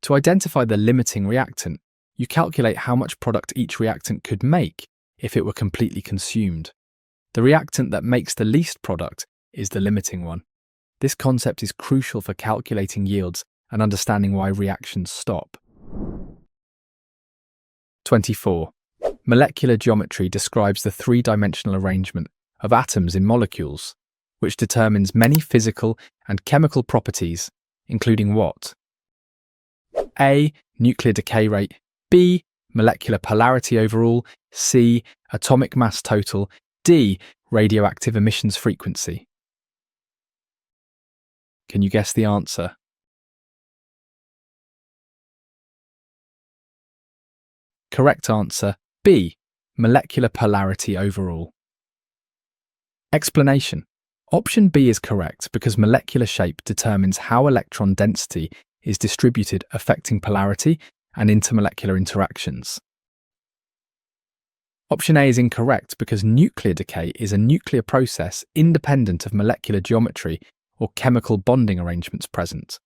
To identify the limiting reactant, you calculate how much product each reactant could make if it were completely consumed. The reactant that makes the least product is the limiting one. This concept is crucial for calculating yields and understanding why reactions stop. 24. Molecular geometry describes the 3-dimensional arrangement of atoms in molecules, which determines many physical and chemical properties, including what? A. Nuclear decay rate. B. Molecular polarity overall. C. Atomic mass total. D. Radioactive emissions frequency. Can you guess the answer? Correct answer: B. Molecular polarity overall. Explanation. Option B is correct because molecular shape determines how electron density is distributed, affecting polarity and intermolecular interactions. Option A is incorrect because nuclear decay is a nuclear process independent of molecular geometry or chemical bonding arrangements present.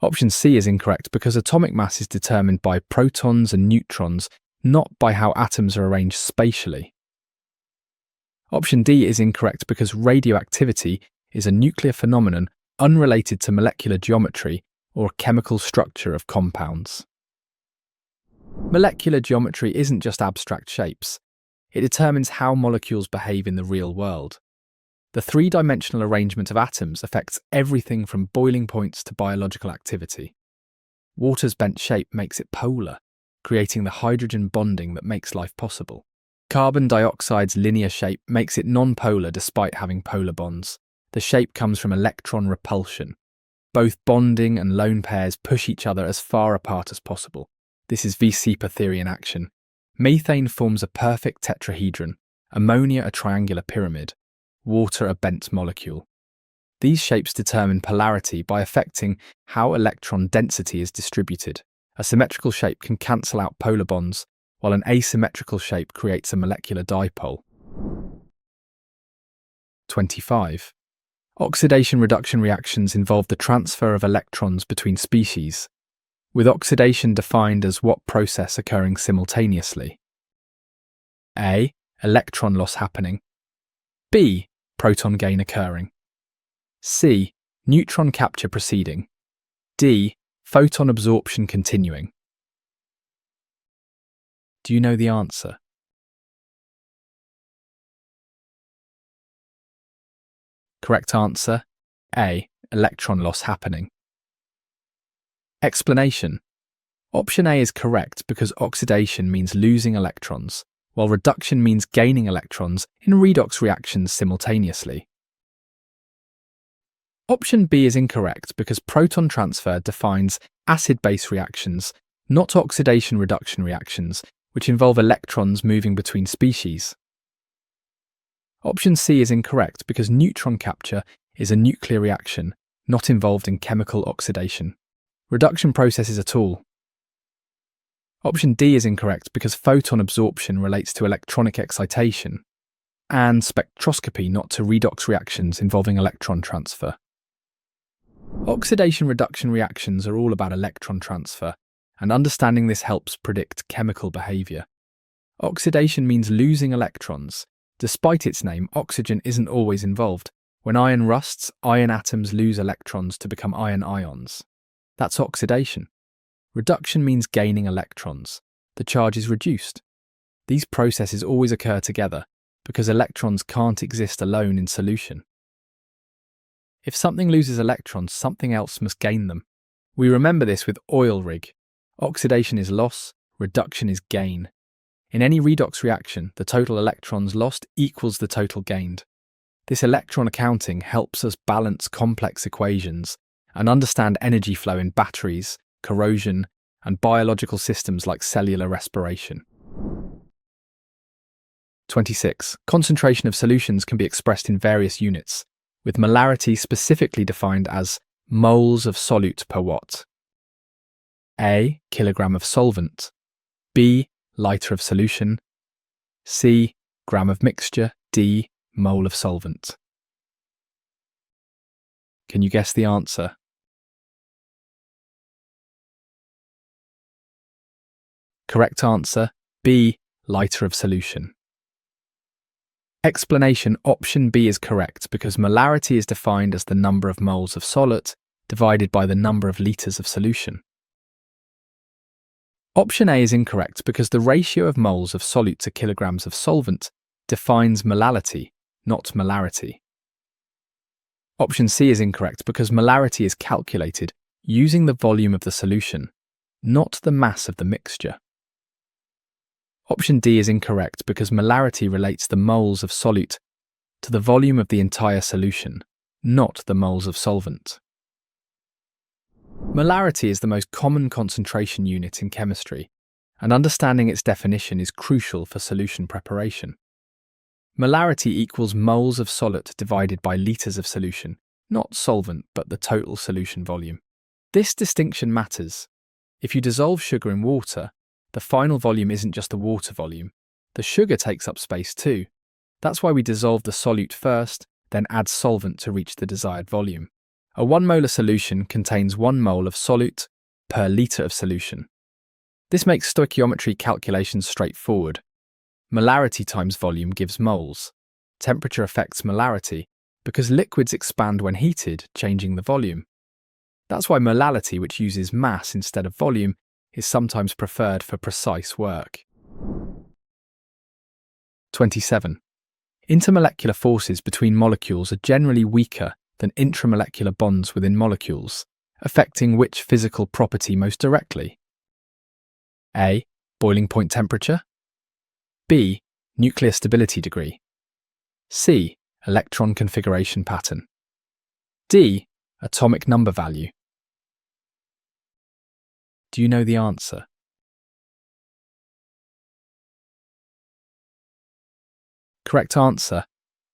Option C is incorrect because atomic mass is determined by protons and neutrons, not by how atoms are arranged spatially. Option D is incorrect because radioactivity is a nuclear phenomenon unrelated to molecular geometry or chemical structure of compounds. Molecular geometry isn't just abstract shapes. It determines how molecules behave in the real world. The 3-dimensional arrangement of atoms affects everything from boiling points to biological activity. Water's bent shape makes it polar, creating the hydrogen bonding that makes life possible. Carbon dioxide's linear shape makes it non-polar despite having polar bonds. The shape comes from electron repulsion. Both bonding and lone pairs push each other as far apart as possible. This is VSEPA theory in action. Methane forms a perfect tetrahedron, ammonia a triangular pyramid, water a bent molecule. These shapes determine polarity by affecting how electron density is distributed. A symmetrical shape can cancel out polar bonds, while an asymmetrical shape creates a molecular dipole. 25. Oxidation-reduction reactions involve the transfer of electrons between species, with oxidation defined as what process occurring simultaneously. A. Electron loss happening. B. Proton gain occurring. C. Neutron capture proceeding. D. Photon absorption continuing. Do you know the answer? Correct answer, A. Electron loss happening. Explanation. Option A is correct because oxidation means losing electrons, while reduction means gaining electrons in redox reactions simultaneously. Option B is incorrect because proton transfer defines acid-base reactions, not oxidation-reduction reactions, which involve electrons moving between species. Option C is incorrect because neutron capture is a nuclear reaction, not involved in chemical oxidation. Reduction processes at all. Option D is incorrect because photon absorption relates to electronic excitation, and spectroscopy not to redox reactions involving electron transfer. Oxidation-reduction reactions are all about electron transfer, and understanding this helps predict chemical behaviour. Oxidation means losing electrons. Despite its name, oxygen isn't always involved. When iron rusts, iron atoms lose electrons to become iron ions. That's oxidation. Reduction means gaining electrons. The charge is reduced. These processes always occur together because electrons can't exist alone in solution. If something loses electrons, something else must gain them. We remember this with oil rig. Oxidation is loss, reduction is gain. In any redox reaction, the total electrons lost equals the total gained. This electron accounting helps us balance complex equations and understand energy flow in batteries, corrosion, and biological systems like cellular respiration. 26. Concentration of solutions can be expressed in various units, with molarity specifically defined as moles of solute per watt. A. Kilogram of solvent. B. Liter of solution. C. Gram of mixture. D. Mole of solvent. Can you guess the answer? Correct answer, B. Liter of solution. Explanation. Option B is correct because molarity is defined as the number of moles of solute divided by the number of litres of solution. Option A is incorrect because the ratio of moles of solute to kilograms of solvent defines molality, not molarity. Option C is incorrect because molarity is calculated using the volume of the solution, not the mass of the mixture. Option D is incorrect because molarity relates the moles of solute to the volume of the entire solution, not the moles of solvent. Molarity is the most common concentration unit in chemistry, and understanding its definition is crucial for solution preparation. Molarity equals moles of solute divided by litres of solution, not solvent but the total solution volume. This distinction matters. If you dissolve sugar in water, the final volume isn't just the water volume. The sugar takes up space too. That's why we dissolve the solute first, then add solvent to reach the desired volume. A 1 molar solution contains 1 mole of solute per litre of solution. This makes stoichiometry calculations straightforward. Molarity times volume gives moles. Temperature affects molarity because liquids expand when heated, changing the volume. That's why molality, which uses mass instead of volume, is sometimes preferred for precise work. 27. Intermolecular forces between molecules are generally weaker than intramolecular bonds within molecules, affecting which physical property most directly? A. Boiling point temperature. B. Nuclear stability degree. C. Electron configuration pattern. D. Atomic number value. Do you know the answer? Correct answer,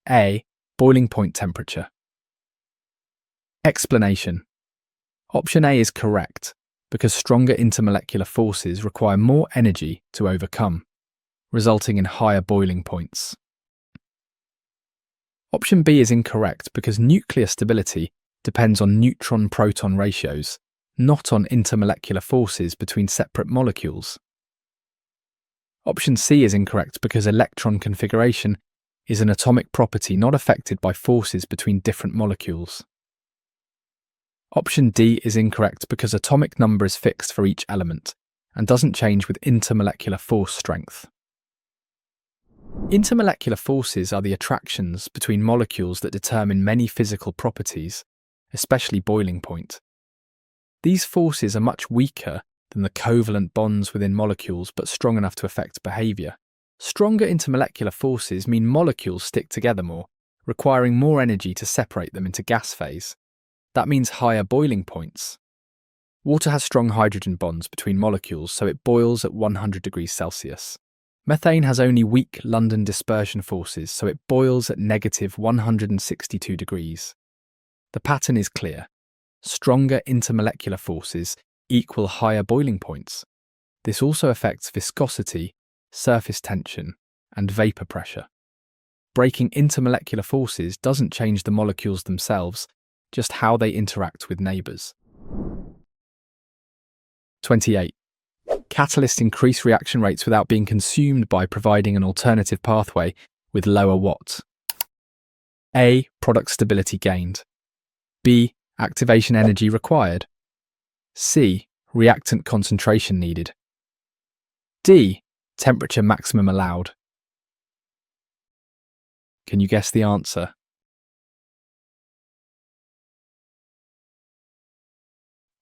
A. Boiling point temperature. Explanation. Option A is correct because stronger intermolecular forces require more energy to overcome, resulting in higher boiling points. Option B is incorrect because nuclear stability depends on neutron-proton ratios, not on intermolecular forces between separate molecules. Option C is incorrect because electron configuration is an atomic property not affected by forces between different molecules. Option D is incorrect because atomic number is fixed for each element, and doesn't change with intermolecular force strength. Intermolecular forces are the attractions between molecules that determine many physical properties, especially boiling point. These forces are much weaker than the covalent bonds within molecules, but strong enough to affect behaviour. Stronger intermolecular forces mean molecules stick together more, requiring more energy to separate them into gas phase. That means higher boiling points. Water has strong hydrogen bonds between molecules, so it boils at 100 degrees Celsius. Methane has only weak London dispersion forces, so it boils at negative 162 degrees. The pattern is clear. Stronger intermolecular forces equal higher boiling points. This also affects viscosity, surface tension, and vapour pressure. Breaking intermolecular forces doesn't change the molecules themselves, just how they interact with neighbours. 28. Catalysts increase reaction rates without being consumed by providing an alternative pathway with lower Watt. A. Product stability gained. B. Activation energy required. C. Reactant concentration needed. D. Temperature maximum allowed. Can you guess the answer?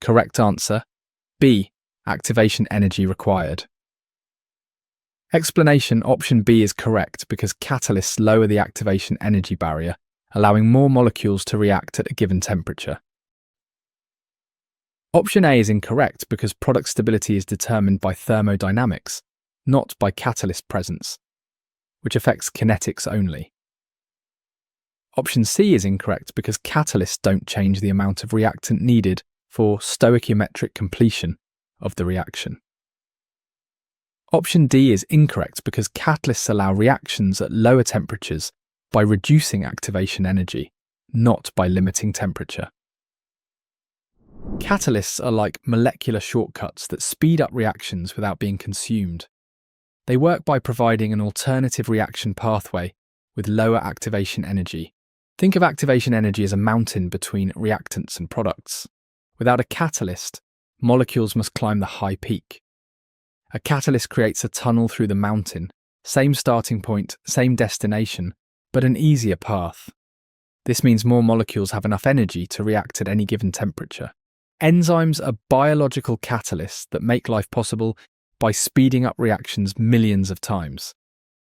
Correct answer, B. Activation energy required. Explanation: option B is correct because catalysts lower the activation energy barrier, allowing more molecules to react at a given temperature. Option A is incorrect because product stability is determined by thermodynamics, not by catalyst presence, which affects kinetics only. Option C is incorrect because catalysts don't change the amount of reactant needed for stoichiometric completion of the reaction. Option D is incorrect because catalysts allow reactions at lower temperatures by reducing activation energy, not by limiting temperature. Catalysts are like molecular shortcuts that speed up reactions without being consumed. They work by providing an alternative reaction pathway with lower activation energy. Think of activation energy as a mountain between reactants and products. Without a catalyst, molecules must climb the high peak. A catalyst creates a tunnel through the mountain, same starting point, same destination, but an easier path. This means more molecules have enough energy to react at any given temperature. Enzymes are biological catalysts that make life possible by speeding up reactions millions of times.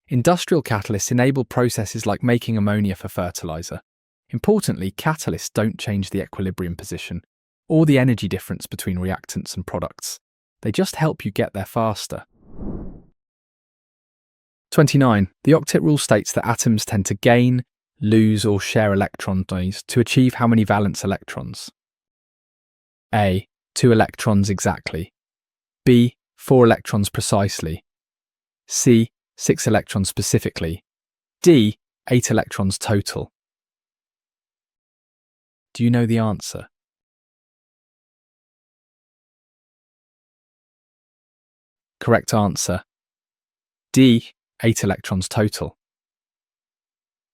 Industrial catalysts enable processes like making ammonia for fertilizer. Importantly, catalysts don't change the equilibrium position or the energy difference between reactants and products. They just help you get there faster. 29. The octet rule states that atoms tend to gain, lose, or share electrons to achieve how many valence electrons? A. 2 electrons exactly. B. 4 electrons precisely. C. 6 electrons specifically. D. 8 electrons total. Do you know the answer? Correct answer, D. 8 electrons total.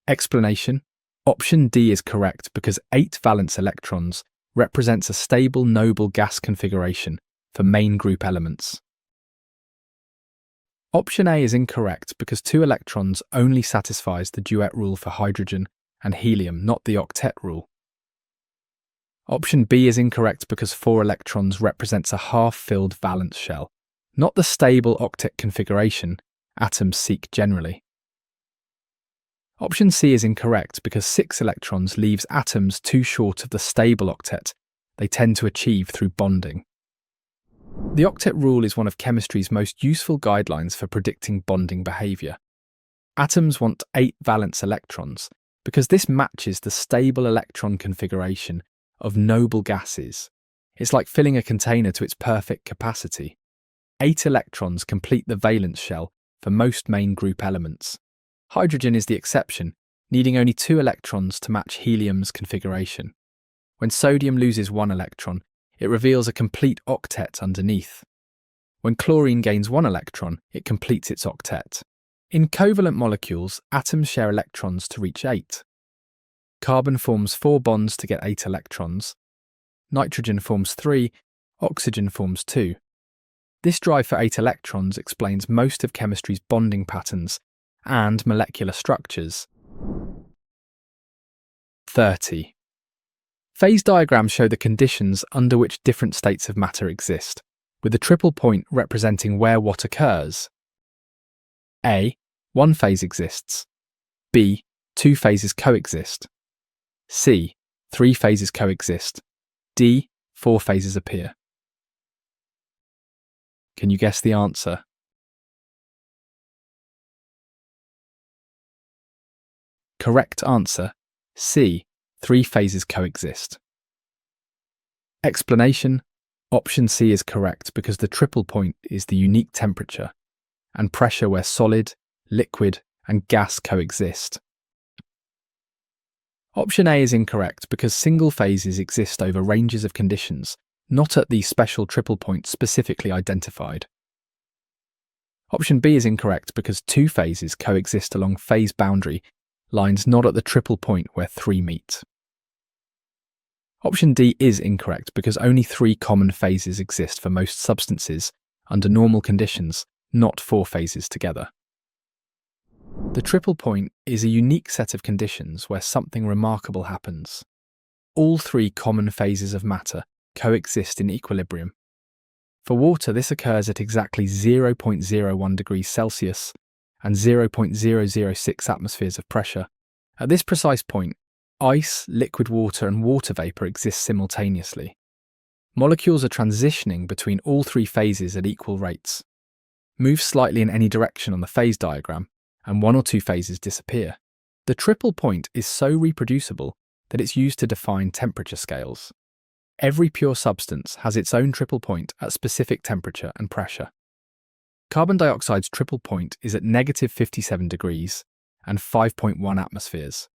Explanation: option D is correct because 8 valence electrons represents a stable noble gas configuration for main group elements. Option A is incorrect because 2 electrons only satisfies the duet rule for hydrogen and helium, not the octet rule. Option B is incorrect because 4 electrons represents a half-filled valence shell, not the stable octet configuration atoms seek generally. Option C is incorrect because 6 electrons leaves atoms too short of the stable octet they tend to achieve through bonding. The octet rule is one of chemistry's most useful guidelines for predicting bonding behaviour. Atoms want 8 valence electrons because this matches the stable electron configuration of noble gases. It's like filling a container to its perfect capacity. 8 electrons complete the valence shell for most main group elements. Hydrogen is the exception, needing only 2 electrons to match helium's configuration. When sodium loses 1 electron, it reveals a complete octet underneath. When chlorine gains 1 electron, it completes its octet. In covalent molecules, atoms share electrons to reach 8. Carbon forms 4 bonds to get 8 electrons. Nitrogen forms 3, oxygen forms 2. This drive for 8 electrons explains most of chemistry's bonding patterns and molecular structures. 30. Phase diagrams show the conditions under which different states of matter exist, with the triple point representing where what occurs. A. One phase exists. B. Two phases coexist. C. Three phases coexist. D. Four phases appear. Can you guess the answer? Correct answer, C. Three phases coexist. Explanation: option C is correct because the triple point is the unique temperature and pressure where solid, liquid, and gas coexist. Option A is incorrect because single phases exist over ranges of conditions, not at the special triple point specifically identified. Option B is incorrect because two phases coexist along phase boundary lines not at the triple point where three meet. Option D is incorrect because only three common phases exist for most substances under normal conditions, not four phases together. The triple point is a unique set of conditions where something remarkable happens. All three common phases of matter coexist in equilibrium. For water, this occurs at exactly 0.01 degrees Celsius and 0.006 atmospheres of pressure. At this precise point, ice, liquid water, and water vapour exist simultaneously. Molecules are transitioning between all three phases at equal rates. Move slightly in any direction on the phase diagram, and one or two phases disappear. The triple point is so reproducible that it's used to define temperature scales. Every pure substance has its own triple point at specific temperature and pressure. Carbon dioxide's triple point is at -57 degrees and 5.1 atmospheres.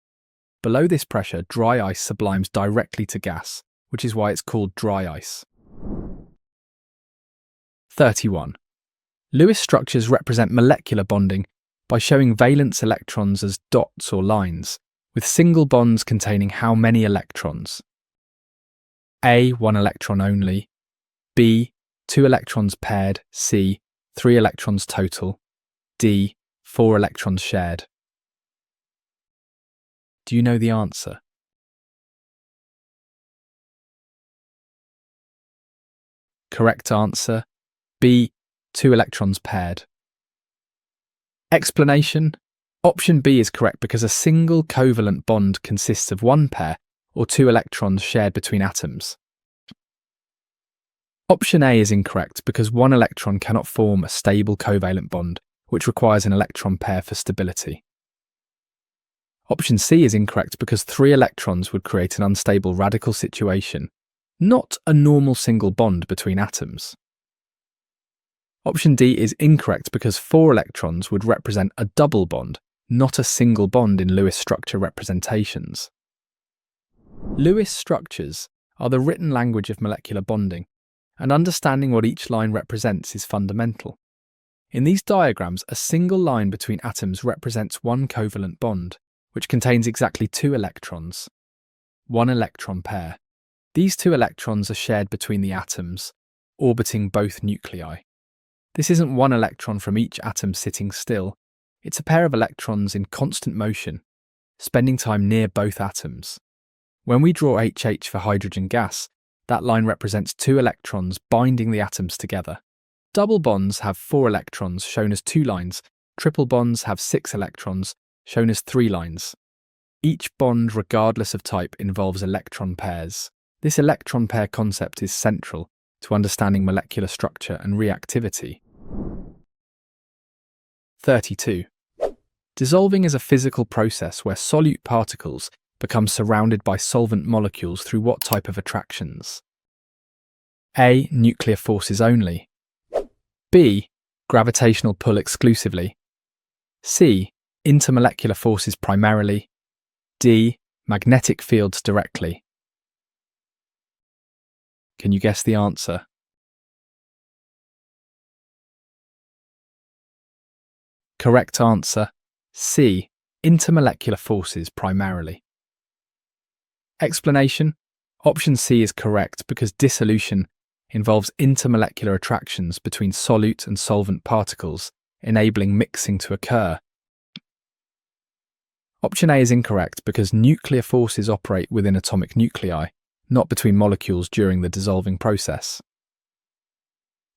Below this pressure, dry ice sublimes directly to gas, which is why it's called dry ice. 31. Lewis structures represent molecular bonding by showing valence electrons as dots or lines, with single bonds containing how many electrons? A. One electron only. B. Two electrons paired. C. Three electrons total. D. Four electrons shared. Do you know the answer? Correct answer, B. Two electrons paired. Explanation: option B is correct because a single covalent bond consists of one pair or two electrons shared between atoms. Option A is incorrect because one electron cannot form a stable covalent bond, which requires an electron pair for stability. Option C is incorrect because three electrons would create an unstable radical situation, not a normal single bond between atoms. Option D is incorrect because four electrons would represent a double bond, not a single bond in Lewis structure representations. Lewis structures are the written language of molecular bonding, and understanding what each line represents is fundamental. In these diagrams, a single line between atoms represents one covalent bond, which contains exactly two electrons, one electron pair. These two electrons are shared between the atoms, orbiting both nuclei. This isn't one electron from each atom sitting still, it's a pair of electrons in constant motion, spending time near both atoms. When we draw HH for hydrogen gas, that line represents two electrons binding the atoms together. Double bonds have four electrons, shown as two lines. Triple bonds have six electrons, shown as three lines. Each bond, regardless of type, involves electron pairs. This electron pair concept is central to understanding molecular structure and reactivity. 32. Dissolving is a physical process where solute particles become surrounded by solvent molecules through what type of attractions? A. Nuclear forces only. B. Gravitational pull exclusively. C. Intermolecular forces primarily. D. Magnetic fields directly. Can you guess the answer? Correct answer, C. Intermolecular forces primarily. Explanation: option C is correct because dissolution involves intermolecular attractions between solute and solvent particles, enabling mixing to occur. Option A is incorrect because nuclear forces operate within atomic nuclei, not between molecules during the dissolving process.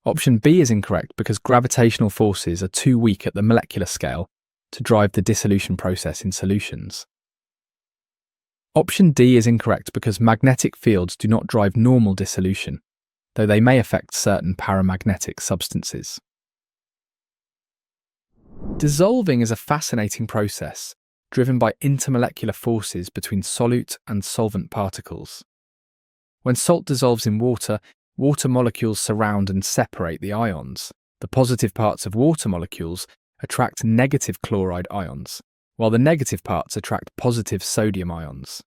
Option B is incorrect because gravitational forces are too weak at the molecular scale to drive the dissolution process in solutions. Option D is incorrect because magnetic fields do not drive normal dissolution, though they may affect certain paramagnetic substances. Dissolving is a fascinating process, driven by intermolecular forces between solute and solvent particles. When salt dissolves in water, water molecules surround and separate the ions. The positive parts of water molecules attract negative chloride ions, while the negative parts attract positive sodium ions.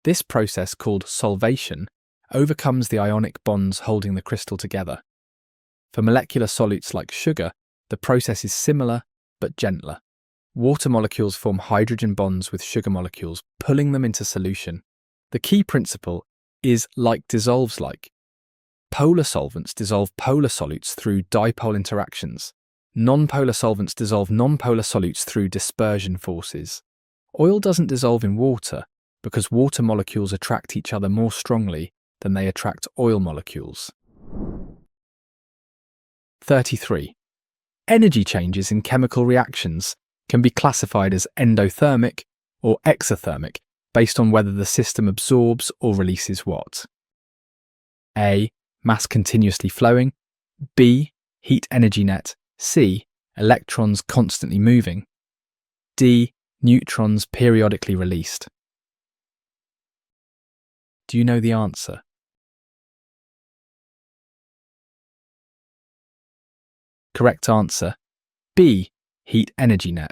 This process, called solvation, overcomes the ionic bonds holding the crystal together. For molecular solutes like sugar, the process is similar but gentler. Water molecules form hydrogen bonds with sugar molecules, pulling them into solution. The key principle is like dissolves like. Polar solvents dissolve polar solutes through dipole interactions. Non-polar solvents dissolve non-polar solutes through dispersion forces. Oil doesn't dissolve in water because water molecules attract each other more strongly than they attract oil molecules. 33. Energy changes in chemical reactions can be classified as endothermic or exothermic based on whether the system absorbs or releases what. A. Mass continuously flowing. B. Heat energy net. C. Electrons constantly moving. D. Neutrons periodically released. Do you know the answer? Correct answer: B. Heat energy net.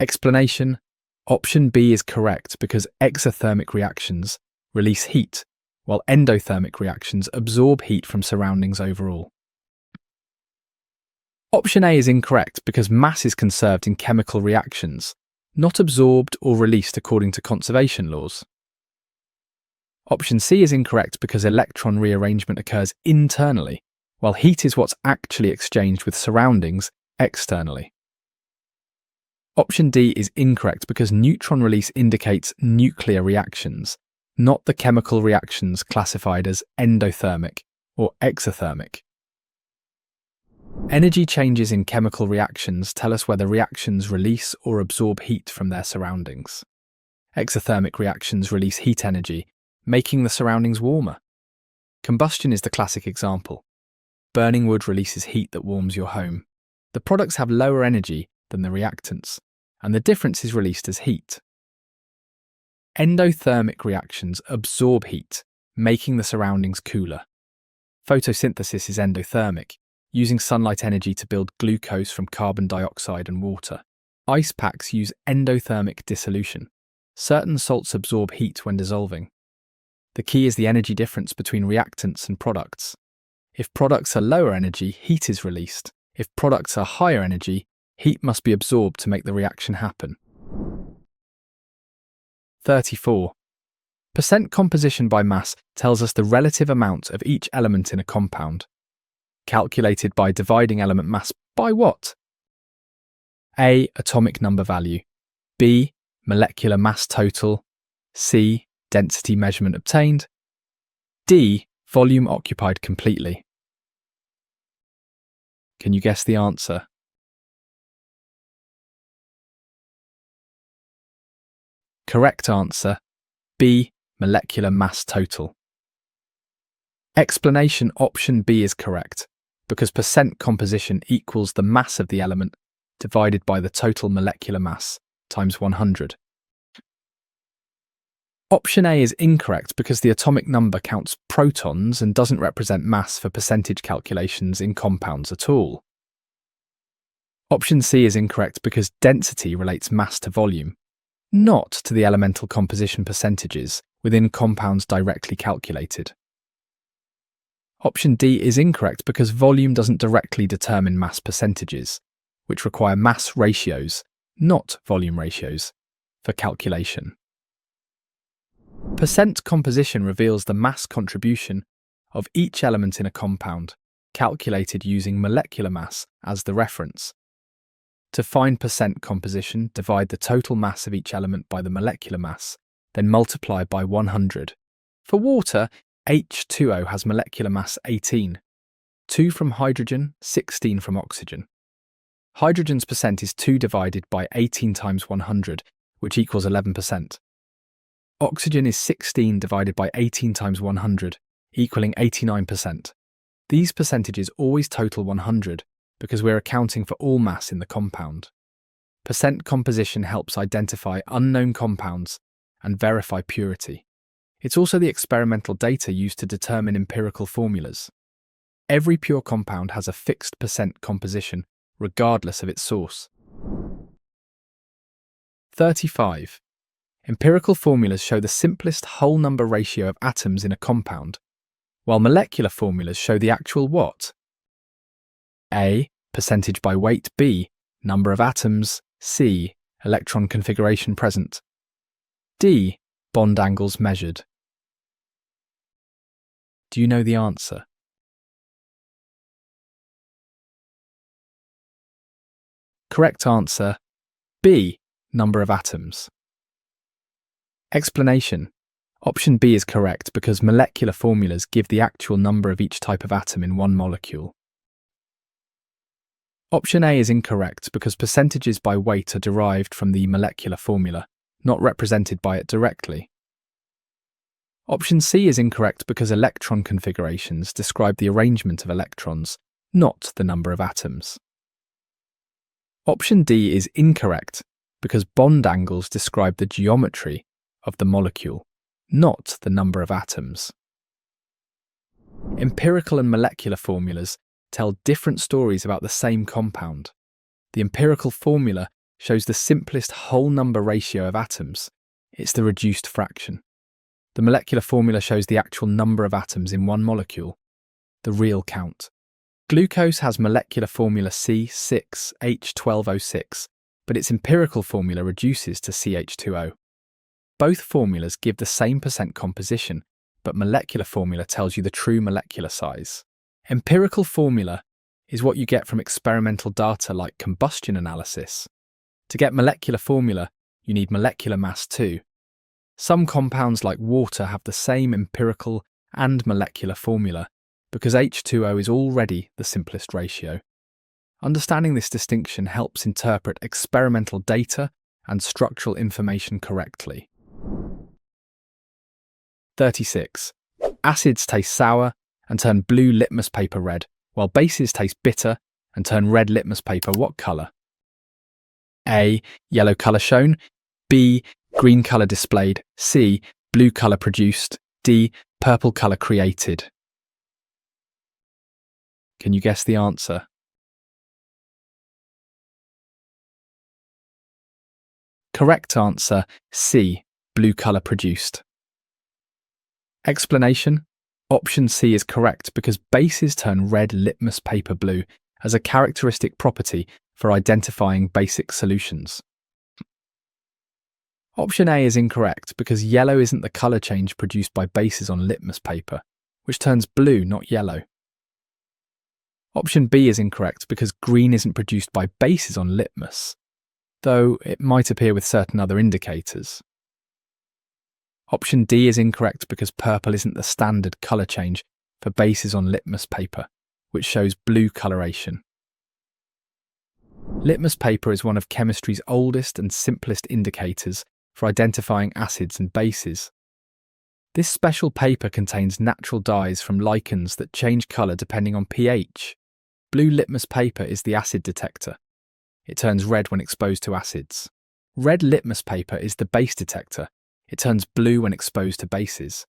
Explanation: option B is correct because exothermic reactions release heat, while endothermic reactions absorb heat from surroundings overall. Option A is incorrect because mass is conserved in chemical reactions, not absorbed or released according to conservation laws. Option C is incorrect because electron rearrangement occurs internally, while heat is what's actually exchanged with surroundings externally. Option D is incorrect because neutron release indicates nuclear reactions, not the chemical reactions classified as endothermic or exothermic. Energy changes in chemical reactions tell us whether reactions release or absorb heat from their surroundings. Exothermic reactions release heat energy, making the surroundings warmer. Combustion is the classic example. Burning wood releases heat that warms your home. The products have lower energy than the reactants, and the difference is released as heat. Endothermic reactions absorb heat, making the surroundings cooler. Photosynthesis is endothermic, using sunlight energy to build glucose from carbon dioxide and water. Ice packs use endothermic dissolution. Certain salts absorb heat when dissolving. The key is the energy difference between reactants and products. If products are lower energy, heat is released. If products are higher energy, heat must be absorbed to make the reaction happen. 34. Percent composition by mass tells us the relative amount of each element in a compound. Calculated by dividing element mass by what? A. Atomic number value. B. Molecular mass total. C. Density measurement obtained. D. Volume occupied completely. Can you guess the answer? Correct answer: B. Molecular mass total. Explanation: option B is correct, because percent composition equals the mass of the element divided by the total molecular mass times 100. Option A is incorrect because the atomic number counts protons and doesn't represent mass for percentage calculations in compounds at all. Option C is incorrect because density relates mass to volume, not to the elemental composition percentages within compounds directly calculated. Option D is incorrect because volume doesn't directly determine mass percentages, which require mass ratios, not volume ratios, for calculation. Percent composition reveals the mass contribution of each element in a compound, calculated using molecular mass as the reference. To find percent composition, divide the total mass of each element by the molecular mass, then multiply by 100. For water, H2O has molecular mass 18, 2 from hydrogen, 16 from oxygen. Hydrogen's percent is 2 divided by 18 times 100, which equals 11%. Oxygen is 16 divided by 18 times 100, equaling 89%. These percentages always total 100 because we're accounting for all mass in the compound. Percent composition helps identify unknown compounds and verify purity. It's also the experimental data used to determine empirical formulas. Every pure compound has a fixed percent composition, regardless of its source. 35. Empirical formulas show the simplest whole number ratio of atoms in a compound, while molecular formulas show the actual what? A. Percentage by weight. B. Number of atoms. C. Electron configuration present. D. Bond angles measured. Do you know the answer? Correct answer, B. Number of atoms. Explanation. Option B is correct because molecular formulas give the actual number of each type of atom in one molecule. Option A is incorrect because percentages by weight are derived from the molecular formula, not represented by it directly. Option C is incorrect because electron configurations describe the arrangement of electrons, not the number of atoms. Option D is incorrect because bond angles describe the geometry of the molecule, not the number of atoms. Empirical and molecular formulas tell different stories about the same compound. The empirical formula shows the simplest whole number ratio of atoms. It's the reduced fraction. The molecular formula shows the actual number of atoms in one molecule, the real count. Glucose has molecular formula C6H12O6, but its empirical formula reduces to CH2O. Both formulas give the same percent composition, but molecular formula tells you the true molecular size. Empirical formula is what you get from experimental data like combustion analysis. To get molecular formula, you need molecular mass too. Some compounds like water have the same empirical and molecular formula because H2O is already the simplest ratio. Understanding this distinction helps interpret experimental data and structural information correctly. 36. Acids taste sour and turn blue litmus paper red, while bases taste bitter and turn red litmus paper what colour? A. Yellow colour shown. B. Green colour displayed. C. Blue colour produced. D. Purple colour created. Can you guess the answer? Correct answer, C. Blue colour produced. Explanation. Option C is correct because bases turn red litmus paper blue as a characteristic property for identifying basic solutions. Option A is incorrect because yellow isn't the colour change produced by bases on litmus paper, which turns blue, not yellow. Option B is incorrect because green isn't produced by bases on litmus, though it might appear with certain other indicators. Option D is incorrect because purple isn't the standard colour change for bases on litmus paper, which shows blue coloration. Litmus paper is one of chemistry's oldest and simplest indicators for identifying acids and bases. This special paper contains natural dyes from lichens that change colour depending on pH. Blue litmus paper is the acid detector. It turns red when exposed to acids. Red litmus paper is the base detector. It turns blue when exposed to bases.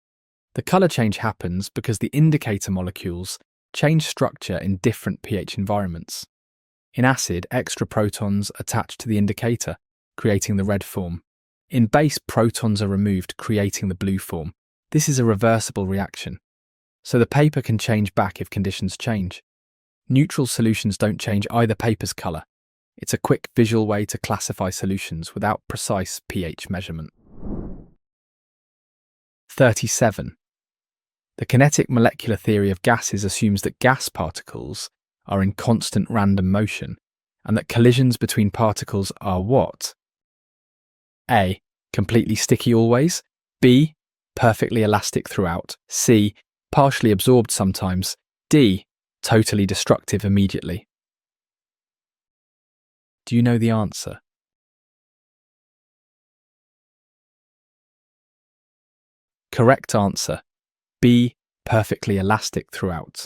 The colour change happens because the indicator molecules change structure in different pH environments. In acid, extra protons attach to the indicator, creating the red form. In base, protons are removed, creating the blue form. This is a reversible reaction, so the paper can change back if conditions change. Neutral solutions don't change either paper's colour. It's a quick visual way to classify solutions without precise pH measurement. 37. The kinetic molecular theory of gases assumes that gas particles are in constant random motion and that collisions between particles are what? A. Completely sticky always. B. Perfectly elastic throughout. C. Partially absorbed sometimes. D. Totally destructive immediately. Do you know the answer? Correct answer. B. Perfectly elastic throughout.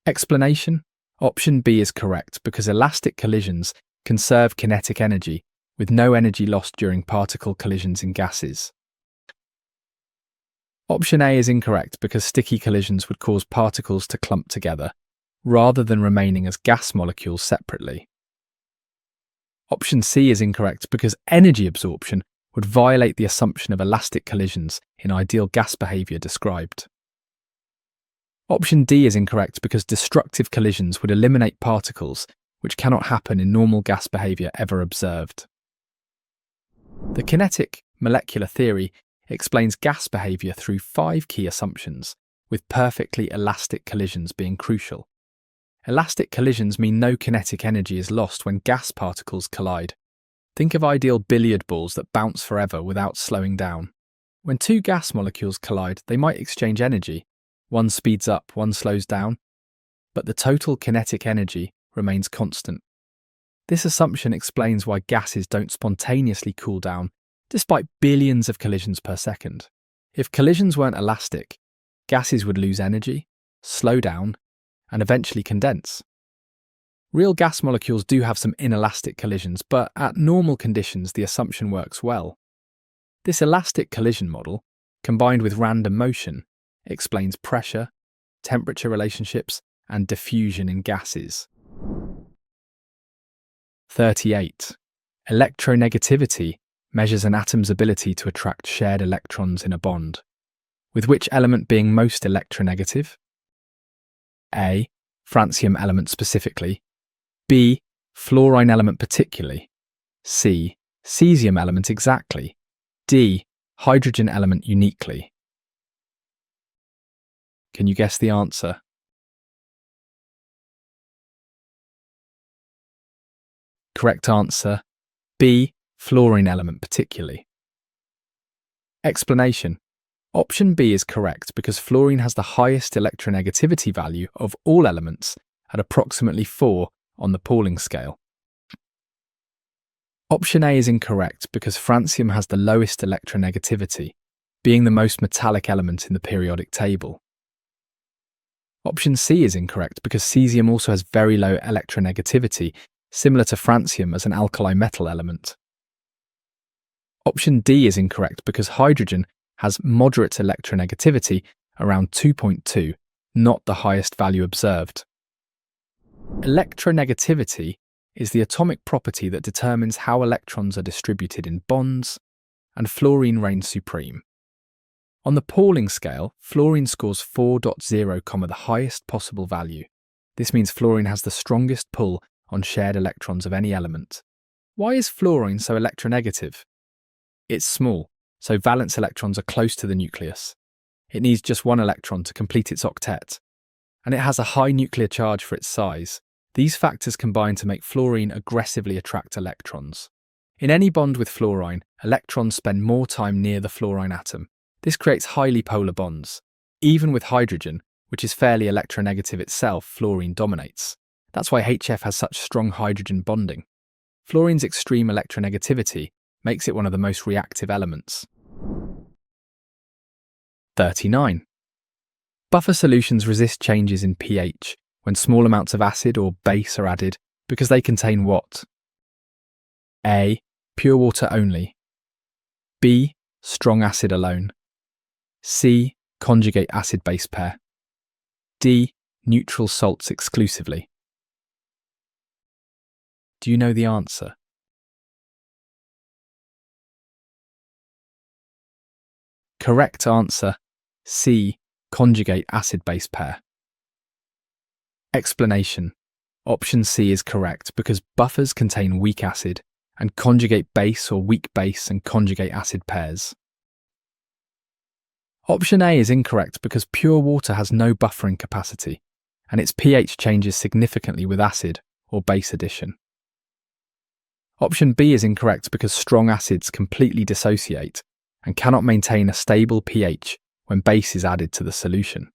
Explanation. Option B is correct because elastic collisions conserve kinetic energy with no energy lost during particle collisions in gases. Option A is incorrect because sticky collisions would cause particles to clump together, rather than remaining as gas molecules separately. Option C is incorrect because energy absorption would violate the assumption of elastic collisions in ideal gas behaviour described. Option D is incorrect because destructive collisions would eliminate particles, which cannot happen in normal gas behaviour ever observed. The kinetic molecular theory explains gas behaviour through 5 key assumptions, with perfectly elastic collisions being crucial. Elastic collisions mean no kinetic energy is lost when gas particles collide. Think of ideal billiard balls that bounce forever without slowing down. When 2 gas molecules collide, they might exchange energy. One speeds up, one slows down, but the total kinetic energy remains constant. This assumption explains why gases don't spontaneously cool down, despite billions of collisions per second. If collisions weren't elastic, gases would lose energy, slow down, and eventually condense. Real gas molecules do have some inelastic collisions, but at normal conditions the assumption works well. This elastic collision model, combined with random motion, explains pressure, temperature relationships, and diffusion in gases. 38. Electronegativity measures an atom's ability to attract shared electrons in a bond, with which element being most electronegative? A. Francium element specifically. B. Fluorine element particularly. C. Cesium element exactly. D. Hydrogen element uniquely. Can you guess the answer? Correct answer. B. Fluorine element particularly. Explanation. Option B is correct because fluorine has the highest electronegativity value of all elements at approximately 4 on the Pauling scale. Option A is incorrect because francium has the lowest electronegativity, being the most metallic element in the periodic table. Option C is incorrect because cesium also has very low electronegativity, similar to francium as an alkali metal element. Option D is incorrect because hydrogen has moderate electronegativity, around 2.2, not the highest value observed. Electronegativity is the atomic property that determines how electrons are distributed in bonds, and fluorine reigns supreme. On the Pauling scale, fluorine scores 4.0, the highest possible value. This means fluorine has the strongest pull on shared electrons of any element. Why is fluorine so electronegative? It's small, so valence electrons are close to the nucleus. It needs just 1 electron to complete its octet, and it has a high nuclear charge for its size. These factors combine to make fluorine aggressively attract electrons. In any bond with fluorine, electrons spend more time near the fluorine atom. This creates highly polar bonds. Even with hydrogen, which is fairly electronegative itself, fluorine dominates. That's why HF has such strong hydrogen bonding. Fluorine's extreme electronegativity makes it one of the most reactive elements. 39. Buffer solutions resist changes in pH when small amounts of acid or base are added because they contain what? A. Pure water only. B. Strong acid alone. C. Conjugate acid-base pair. D. Neutral salts exclusively. Do you know the answer? Correct answer. C. Conjugate acid-base pair. Explanation. Option C is correct because buffers contain weak acid and conjugate base or weak base and conjugate acid pairs. Option A is incorrect because pure water has no buffering capacity, and its pH changes significantly with acid or base addition. Option B is incorrect because strong acids completely dissociate and cannot maintain a stable pH when base is added to the solution.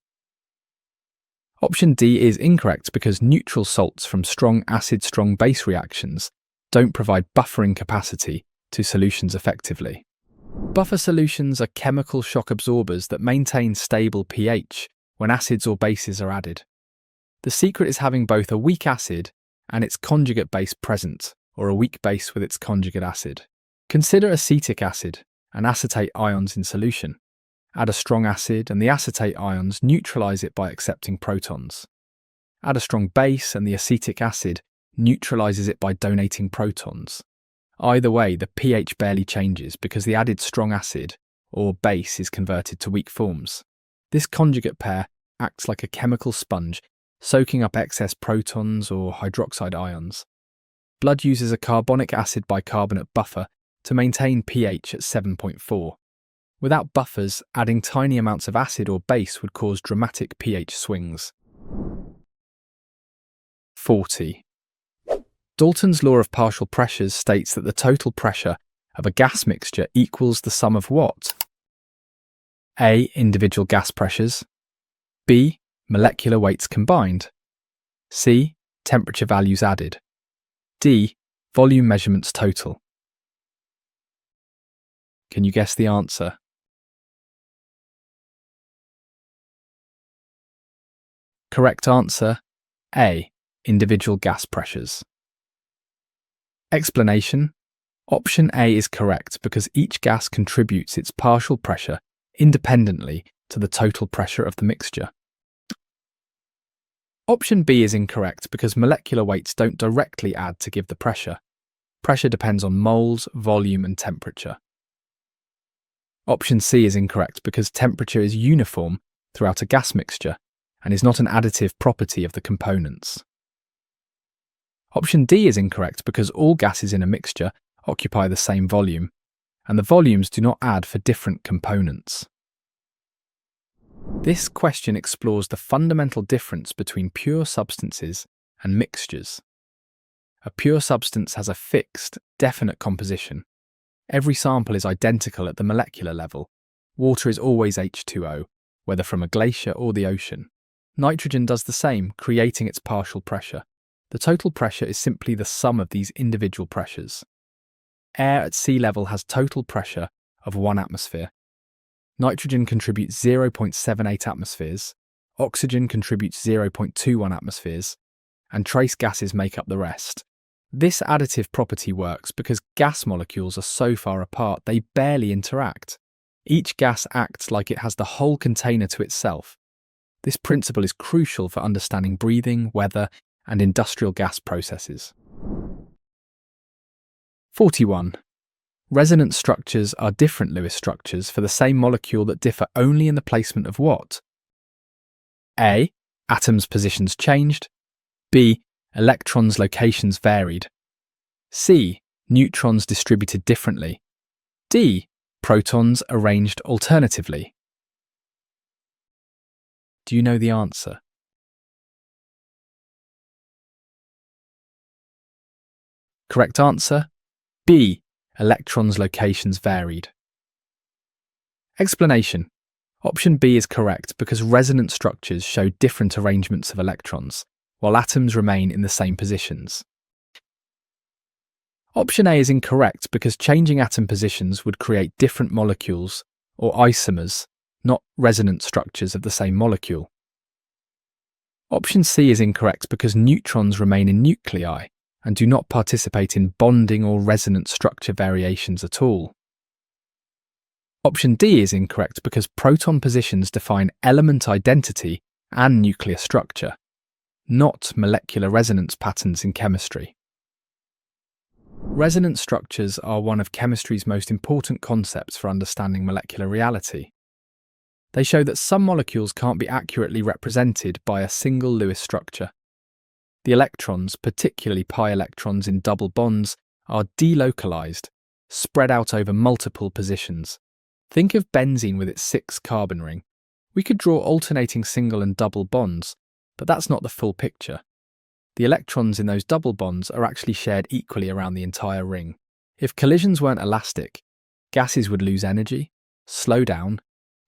Option D is incorrect because neutral salts from strong acid-strong base reactions don't provide buffering capacity to solutions effectively. Buffer solutions are chemical shock absorbers that maintain stable pH when acids or bases are added. The secret is having both a weak acid and its conjugate base present, or a weak base with its conjugate acid. Consider acetic acid and acetate ions in solution. Add a strong acid and the acetate ions neutralize it by accepting protons. Add a strong base and the acetic acid neutralizes it by donating protons. Either way, the pH barely changes because the added strong acid or base is converted to weak forms. This conjugate pair acts like a chemical sponge, soaking up excess protons or hydroxide ions. Blood uses a carbonic acid bicarbonate buffer to maintain pH at 7.4. Without buffers, adding tiny amounts of acid or base would cause dramatic pH swings. 40. Dalton's law of partial pressures states that the total pressure of a gas mixture equals the sum of what? A. Individual gas pressures. B. Molecular weights combined. C. Temperature values added. D. Volume measurements total. Can you guess the answer? Correct answer, A. Individual gas pressures. Explanation. Option A is correct because each gas contributes its partial pressure independently to the total pressure of the mixture. Option B is incorrect because molecular weights don't directly add to give the pressure. Pressure depends on moles, volume, and temperature. Option C is incorrect because temperature is uniform throughout a gas mixture and is not an additive property of the components. Option D is incorrect because all gases in a mixture occupy the same volume, and the volumes do not add for different components. This question explores the fundamental difference between pure substances and mixtures. A pure substance has a fixed, definite composition. Every sample is identical at the molecular level. Water is always H2O, whether from a glacier or the ocean. Nitrogen does the same, creating its partial pressure. The total pressure is simply the sum of these individual pressures. Air at sea level has total pressure of 1 atmosphere. Nitrogen contributes 0.78 atmospheres, oxygen contributes 0.21 atmospheres, and trace gases make up the rest. This additive property works because gas molecules are so far apart they barely interact. Each gas acts like it has the whole container to itself. This principle is crucial for understanding breathing, weather, and industrial gas processes. 41. Resonance structures are different Lewis structures for the same molecule that differ only in the placement of what? A. Atoms' positions changed. B. Electrons' locations varied. C. Neutrons distributed differently. D. Protons arranged alternatively. Do you know the answer? Correct answer, B. Electrons' locations varied. Explanation. Option B is correct because resonance structures show different arrangements of electrons, while atoms remain in the same positions. Option A is incorrect because changing atom positions would create different molecules, or isomers, not resonance structures of the same molecule. Option C is incorrect because neutrons remain in nuclei and do not participate in bonding or resonance structure variations at all. Option D is incorrect because proton positions define element identity and nuclear structure, not molecular resonance patterns in chemistry. Resonance structures are one of chemistry's most important concepts for understanding molecular reality. They show that some molecules can't be accurately represented by a single Lewis structure. The electrons, particularly pi electrons in double bonds, are delocalized, spread out over multiple positions, Think of benzene with its 6-carbon ring. We could draw alternating single and double bonds, but that's not the full picture. The electrons in those double bonds are actually shared equally around the entire ring. If collisions weren't elastic, gases would lose energy, slow down,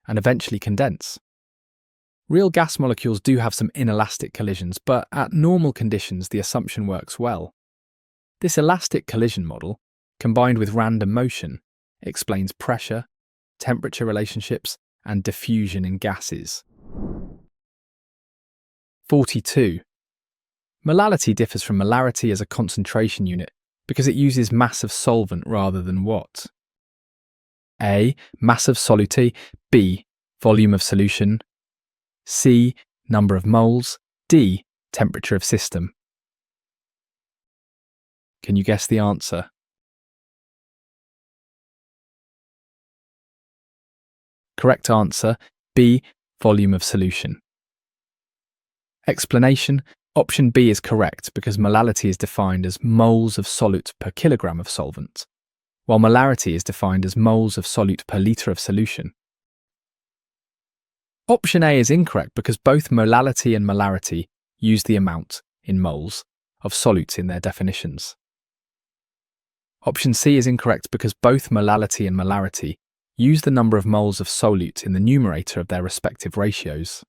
and eventually condense. Real gas molecules do have some inelastic collisions, but at normal conditions the assumption works well. This elastic collision model, combined with random motion, explains pressure, temperature relationships, and diffusion in gases. 42. Molality differs from molarity as a concentration unit because it uses mass of solvent rather than watt. A. Mass of soluté. B. Volume of solution. C. Number of moles. D. Temperature of system. Can you guess the answer? Correct answer, B. Volume of solution. Explanation: option B is correct because molality is defined as moles of solute per kilogram of solvent, while molarity is defined as moles of solute per litre of solution. Option A is incorrect because both molality and molarity use the amount, in moles, of solute in their definitions. Option C is incorrect because both molality and molarity use the number of moles of solute in the numerator of their respective ratios.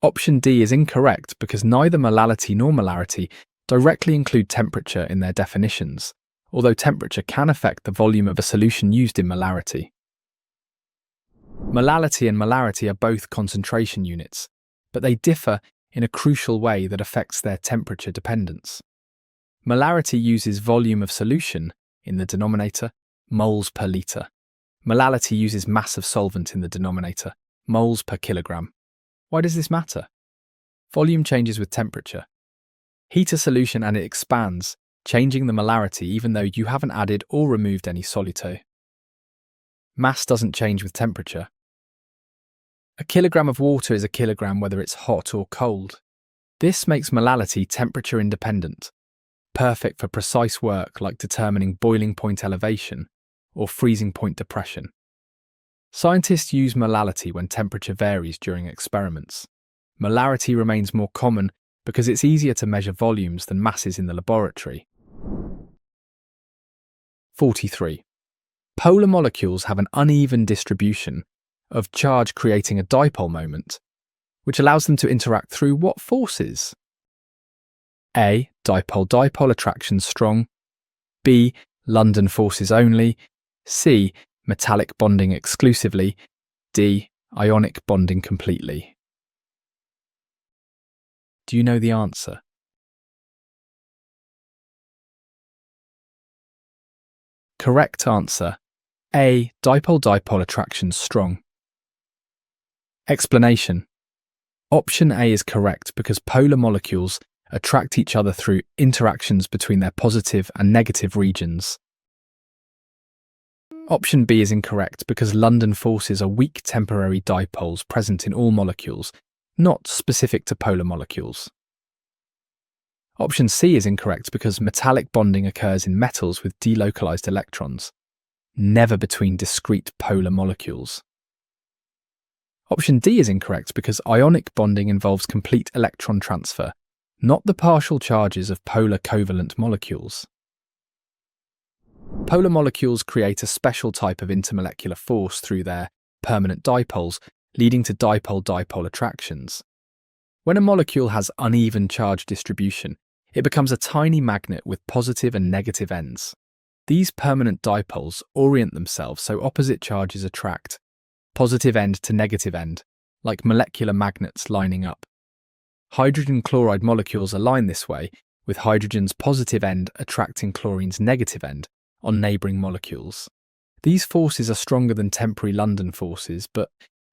Option D is incorrect because neither molality nor molarity directly include temperature in their definitions, although temperature can affect the volume of a solution used in molarity. Molality and molarity are both concentration units, but they differ in a crucial way that affects their temperature dependence. Molarity uses volume of solution in the denominator, moles per litre. Molality uses mass of solvent in the denominator, moles per kilogram. Why does this matter? Volume changes with temperature. Heat a solution and it expands, changing the molarity even though you haven't added or removed any solute. Mass doesn't change with temperature. A kilogram of water is a kilogram whether it's hot or cold. This makes molality temperature independent, perfect for precise work like determining boiling point elevation or freezing point depression. Scientists use molality when temperature varies during experiments. Molarity remains more common because it's easier to measure volumes than masses in the laboratory. 43. Polar molecules have an uneven distribution of charge creating a dipole moment, which allows them to interact through what forces? A. Dipole-dipole attraction strong. B. London forces only. C. Metallic bonding exclusively. D. Ionic bonding completely. Do you know the answer? Correct answer, A. Dipole-dipole attraction strong. Explanation: option A is correct because polar molecules attract each other through interactions between their positive and negative regions. Option B is incorrect because London forces are weak temporary dipoles present in all molecules, not specific to polar molecules. Option C is incorrect because metallic bonding occurs in metals with delocalized electrons, never between discrete polar molecules. Option D is incorrect because ionic bonding involves complete electron transfer, not the partial charges of polar covalent molecules. Polar molecules create a special type of intermolecular force through their permanent dipoles, leading to dipole-dipole attractions. When a molecule has uneven charge distribution, it becomes a tiny magnet with positive and negative ends. These permanent dipoles orient themselves so opposite charges attract, positive end to negative end, like molecular magnets lining up. Hydrogen chloride molecules align this way, with hydrogen's positive end attracting chlorine's negative end on neighbouring molecules. These forces are stronger than temporary London forces, but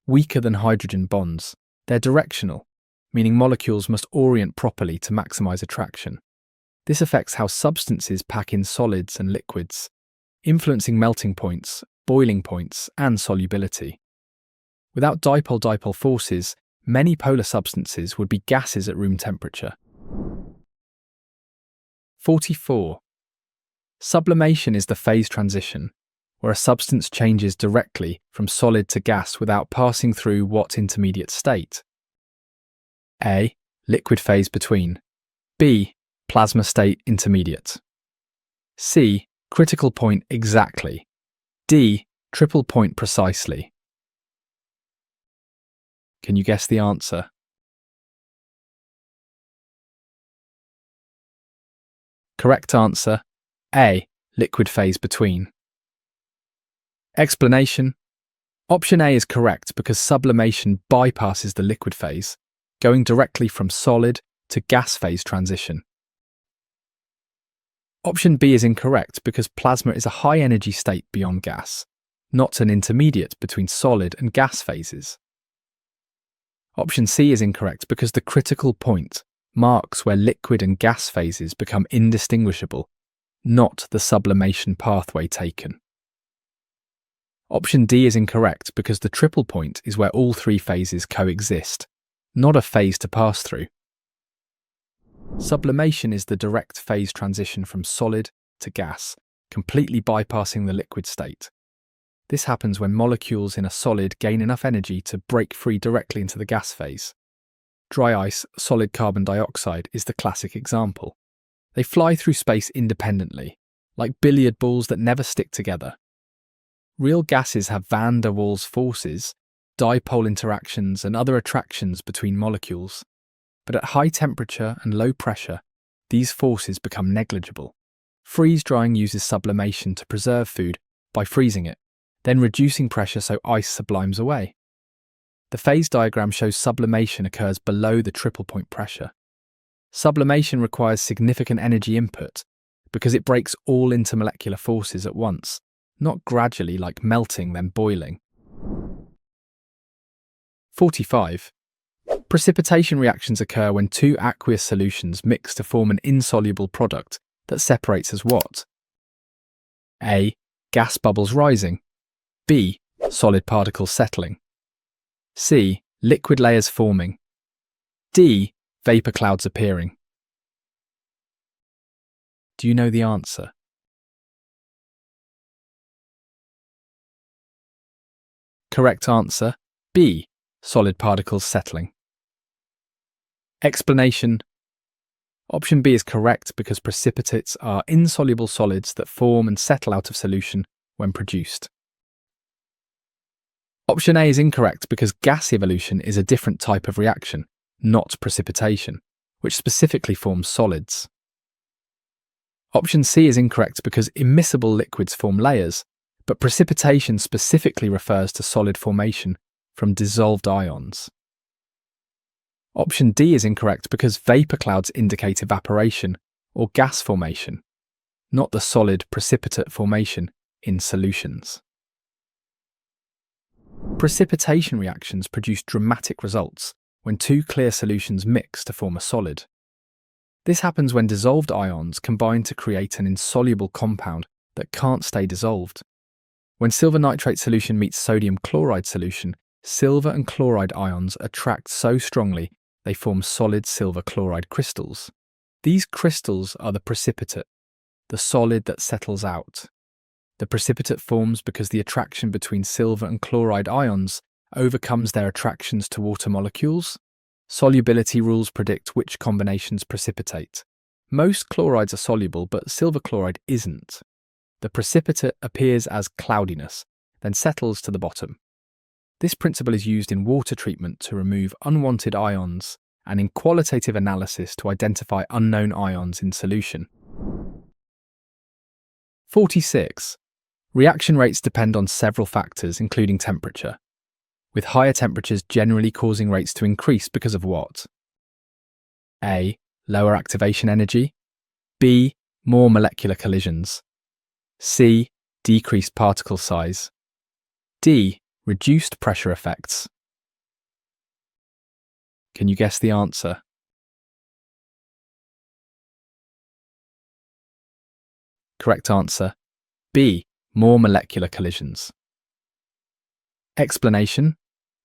weaker than hydrogen bonds. They're directional, meaning molecules must orient properly to maximise attraction. This affects how substances pack in solids and liquids, influencing melting points, boiling points, and solubility. Without dipole-dipole forces, many polar substances would be gases at room temperature. 44. Sublimation is the phase transition, where a substance changes directly from solid to gas without passing through what intermediate state? A. Liquid phase between. B. Plasma state intermediate. C. Critical point exactly. D. Triple point precisely. Can you guess the answer? Correct answer, A. Liquid phase between. Explanation. Option A is correct because sublimation bypasses the liquid phase, going directly from solid to gas phase transition. Option B is incorrect because plasma is a high energy state beyond gas, not an intermediate between solid and gas phases. Option C is incorrect because the critical point marks where liquid and gas phases become indistinguishable, not the sublimation pathway taken. Option D is incorrect because the triple point is where all three phases coexist, not a phase to pass through. Sublimation is the direct phase transition from solid to gas, completely bypassing the liquid state. This happens when molecules in a solid gain enough energy to break free directly into the gas phase. Dry ice, solid carbon dioxide, is the classic example. They fly through space independently, like billiard balls that never stick together. Real gases have van der Waals forces, dipole interactions, and other attractions between molecules. But at high temperature and low pressure, these forces become negligible. Freeze-drying uses sublimation to preserve food by freezing it, then reducing pressure so ice sublimes away. The phase diagram shows sublimation occurs below the triple point pressure. Sublimation requires significant energy input because it breaks all intermolecular forces at once, not gradually like melting then boiling. 45. Precipitation reactions occur when two aqueous solutions mix to form an insoluble product that separates as what? A. Gas bubbles rising. B. Solid particles settling. C. Liquid layers forming. D. Vapor clouds appearing. Do you know the answer? Correct answer, B. Solid particles settling. Explanation. Option B is correct because precipitates are insoluble solids that form and settle out of solution when produced. Option A is incorrect because gas evolution is a different type of reaction, not precipitation, which specifically forms solids. Option C is incorrect because immiscible liquids form layers, but precipitation specifically refers to solid formation from dissolved ions. Option D is incorrect because vapor clouds indicate evaporation or gas formation, not the solid precipitate formation in solutions. Precipitation reactions produce dramatic results when two clear solutions mix to form a solid. This happens when dissolved ions combine to create an insoluble compound that can't stay dissolved. When silver nitrate solution meets sodium chloride solution, silver and chloride ions attract so strongly they form solid silver chloride crystals. These crystals are the precipitate, the solid that settles out. The precipitate forms because the attraction between silver and chloride ions overcomes their attractions to water molecules. Solubility rules predict which combinations precipitate. Most chlorides are soluble, but silver chloride isn't. The precipitate appears as cloudiness, then settles to the bottom. This principle is used in water treatment to remove unwanted ions and in qualitative analysis to identify unknown ions in solution. 46. Reaction rates depend on several factors, including temperature, with higher temperatures generally causing rates to increase because of what? A. Lower activation energy. B. More molecular collisions. C. Decreased particle size. D. Reduced pressure effects. Can you guess the answer? Correct answer, B. More molecular collisions. Explanation.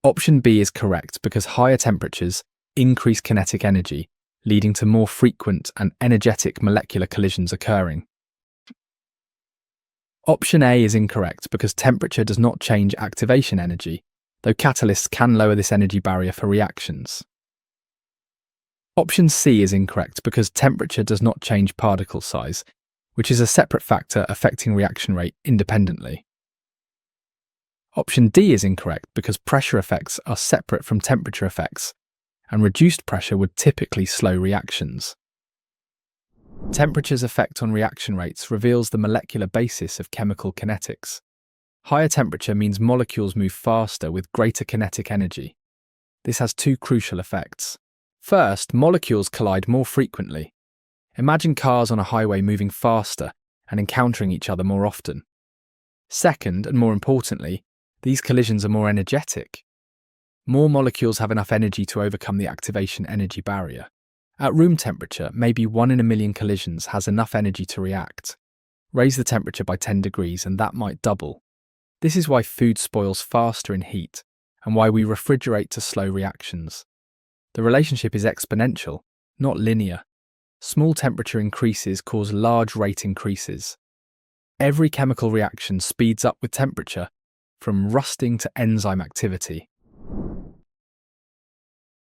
Option B is correct because higher temperatures increase kinetic energy, leading to more frequent and energetic molecular collisions occurring. Option A is incorrect because temperature does not change activation energy, though catalysts can lower this energy barrier for reactions. Option C is incorrect because temperature does not change particle size, which is a separate factor affecting reaction rate independently. Option D is incorrect because pressure effects are separate from temperature effects, and reduced pressure would typically slow reactions. Temperature's effect on reaction rates reveals the molecular basis of chemical kinetics. Higher temperature means molecules move faster with greater kinetic energy. This has two crucial effects. First, molecules collide more frequently. Imagine cars on a highway moving faster and encountering each other more often. Second, and more importantly, these collisions are more energetic. More molecules have enough energy to overcome the activation energy barrier. At room temperature, maybe 1 in a million collisions has enough energy to react. Raise the temperature by 10 degrees and that might double. This is why food spoils faster in heat and why we refrigerate to slow reactions. The relationship is exponential, not linear. Small temperature increases cause large rate increases. Every chemical reaction speeds up with temperature, from rusting to enzyme activity.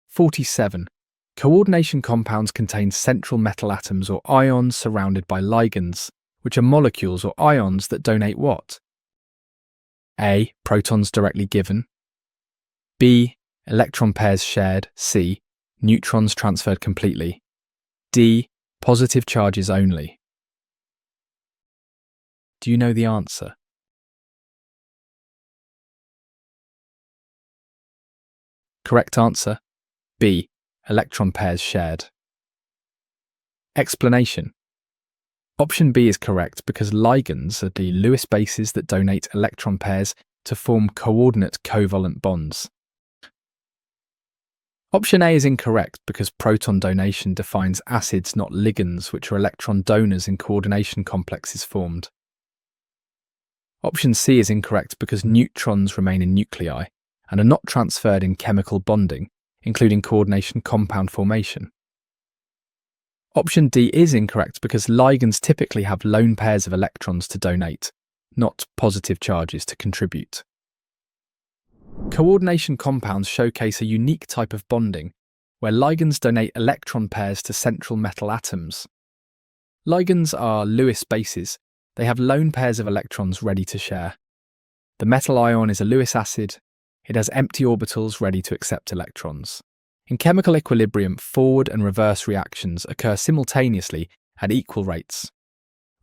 47. Coordination compounds contain central metal atoms or ions surrounded by ligands, which are molecules or ions that donate what? A. Protons directly given. B. Electron pairs shared. C. Neutrons transferred completely. D. Positive charges only. Do you know the answer? Correct answer: B. Electron pairs shared. Explanation. Option B is correct because ligands are the Lewis bases that donate electron pairs to form coordinate covalent bonds. Option A is incorrect because proton donation defines acids, not ligands, which are electron donors in coordination complexes formed. Option C is incorrect because neutrons remain in nuclei and are not transferred in chemical bonding, including coordination compound formation. Option D is incorrect because ligands typically have lone pairs of electrons to donate, not positive charges to contribute. Coordination compounds showcase a unique type of bonding, where ligands donate electron pairs to central metal atoms. Ligands are Lewis bases. They have lone pairs of electrons ready to share. The metal ion is a Lewis acid. It has empty orbitals ready to accept electrons. In chemical equilibrium, forward and reverse reactions occur simultaneously at equal rates.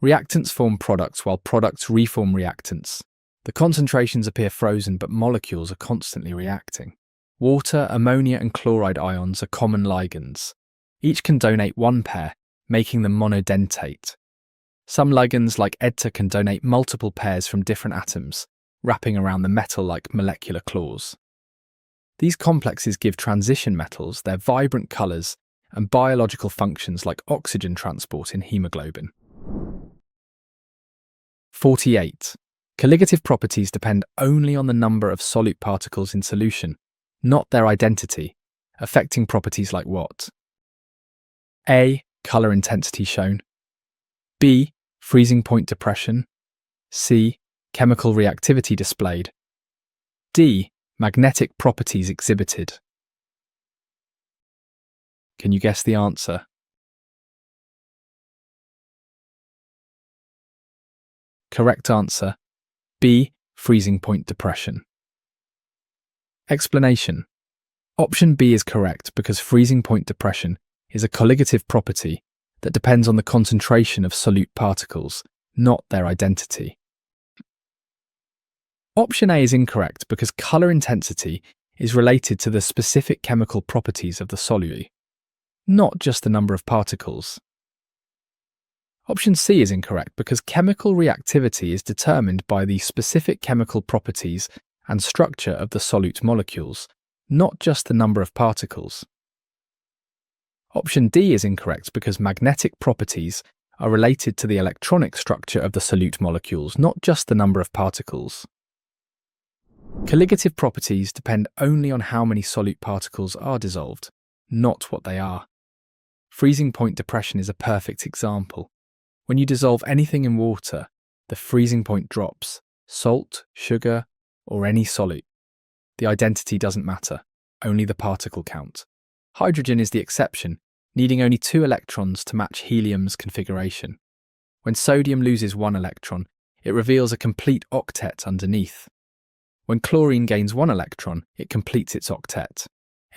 Reactants form products while products reform reactants. The concentrations appear frozen, but molecules are constantly reacting. Water, ammonia and chloride ions are common ligands. Each can donate one pair, making them monodentate. Some ligands like EDTA can donate multiple pairs from different atoms, wrapping around the metal like molecular claws. These complexes give transition metals their vibrant colours and biological functions like oxygen transport in hemoglobin. 48. Colligative properties depend only on the number of solute particles in solution, not their identity, affecting properties like what? A. Colour intensity shown. B. Freezing point depression. C. Chemical reactivity displayed. D. Magnetic properties exhibited. Can you guess the answer? Correct answer: B. Freezing point depression. Explanation. Option B is correct because freezing point depression is a colligative property that depends on the concentration of solute particles, not their identity. Option A is incorrect because colour intensity is related to the specific chemical properties of the solute, not just the number of particles. Option C is incorrect because chemical reactivity is determined by the specific chemical properties and structure of the solute molecules, not just the number of particles. Option D is incorrect because magnetic properties are related to the electronic structure of the solute molecules, not just the number of particles. Colligative properties depend only on how many solute particles are dissolved, not what they are. Freezing point depression is a perfect example. When you dissolve anything in water, the freezing point drops, salt, sugar, or any solute. The identity doesn't matter, only the particle count. Hydrogen is the exception, needing only 2 electrons to match helium's configuration. When sodium loses 1 electron, it reveals a complete octet underneath. When chlorine gains 1 electron, it completes its octet.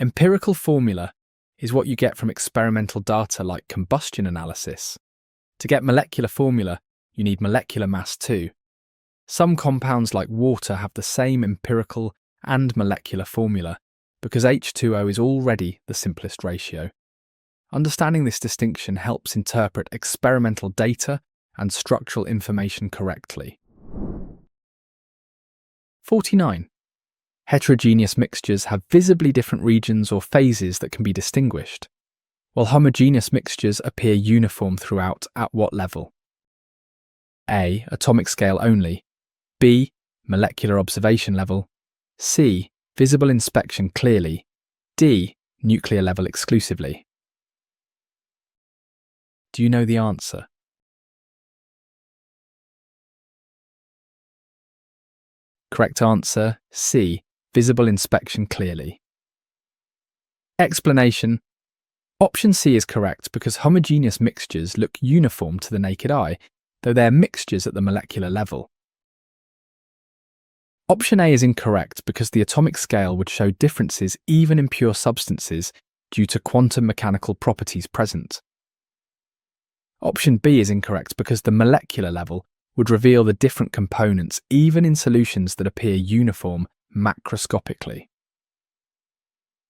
Empirical formula is what you get from experimental data like combustion analysis. To get molecular formula, you need molecular mass too. Some compounds like water have the same empirical and molecular formula because H2O is already the simplest ratio. Understanding this distinction helps interpret experimental data and structural information correctly. 49. Heterogeneous mixtures have visibly different regions or phases that can be distinguished, while homogeneous mixtures appear uniform throughout at what level? A. Atomic scale only. B. Molecular observation level. C. Visible inspection clearly. D. Nuclear level exclusively. Do you know the answer? Correct answer, C. Visible inspection clearly. Explanation. Option C is correct because homogeneous mixtures look uniform to the naked eye, though they are mixtures at the molecular level. Option A is incorrect because the atomic scale would show differences even in pure substances due to quantum mechanical properties present. Option B is incorrect because the molecular level would reveal the different components even in solutions that appear uniform macroscopically.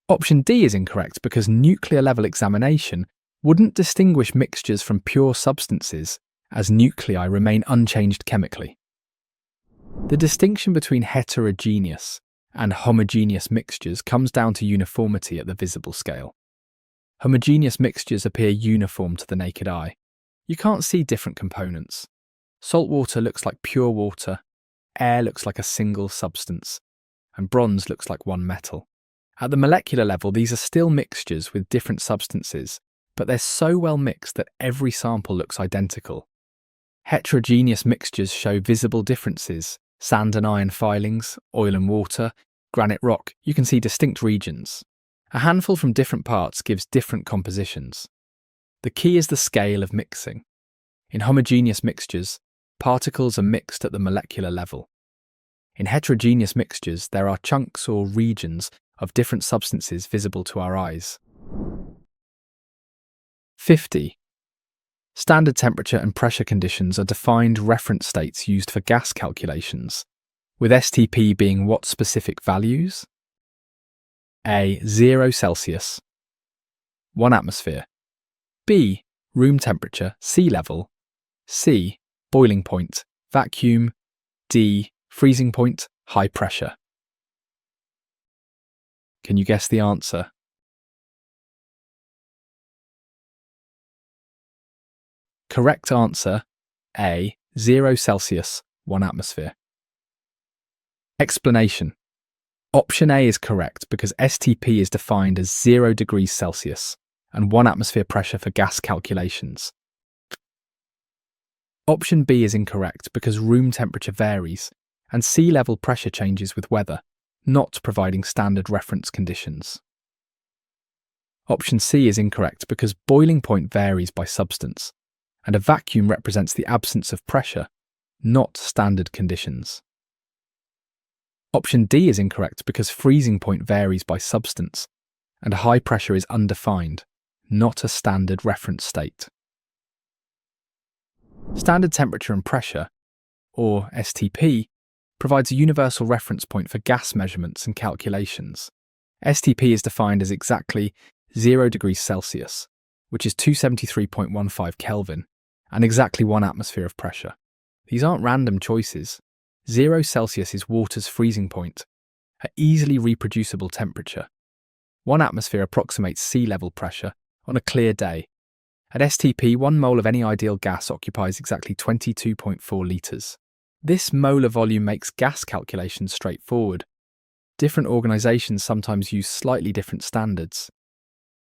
Option D is incorrect because nuclear level examination wouldn't distinguish mixtures from pure substances as nuclei remain unchanged chemically. The distinction between heterogeneous and homogeneous mixtures comes down to uniformity at the visible scale. Homogeneous mixtures appear uniform to the naked eye. You can't see different components. Salt water looks like pure water, air looks like a single substance, and bronze looks like one metal. At the molecular level, these are still mixtures with different substances, but they're so well mixed that every sample looks identical. Heterogeneous mixtures show visible differences. Sand and iron filings, oil and water, granite rock, you can see distinct regions. A handful from different parts gives different compositions. The key is the scale of mixing. In homogeneous mixtures, particles are mixed at the molecular level. In heterogeneous mixtures, there are chunks or regions of different substances visible to our eyes. 50. Standard temperature and pressure conditions are defined reference states used for gas calculations, with STP being what specific values? A. 0 Celsius, 1 atmosphere. B. Room temperature, sea level. C. Boiling point, vacuum. D. Freezing point, high pressure. Can you guess the answer? Correct answer, A. 0 Celsius, 1 atmosphere. Explanation. Option A is correct because STP is defined as 0 degrees Celsius and 1 atmosphere pressure for gas calculations. Option B is incorrect because room temperature varies and sea level pressure changes with weather, not providing standard reference conditions. Option C is incorrect because boiling point varies by substance, and a vacuum represents the absence of pressure, not standard conditions. Option D is incorrect because freezing point varies by substance, and high pressure is undefined, not a standard reference state. Standard temperature and pressure, or STP, provides a universal reference point for gas measurements and calculations. STP is defined as exactly 0 degrees Celsius, which is 273.15 Kelvin, and exactly 1 atmosphere of pressure. These aren't random choices. 0 Celsius is water's freezing point, an easily reproducible temperature. 1 atmosphere approximates sea level pressure on a clear day. At STP, 1 mole of any ideal gas occupies exactly 22.4 litres. This molar volume makes gas calculations straightforward. Different organisations sometimes use slightly different standards,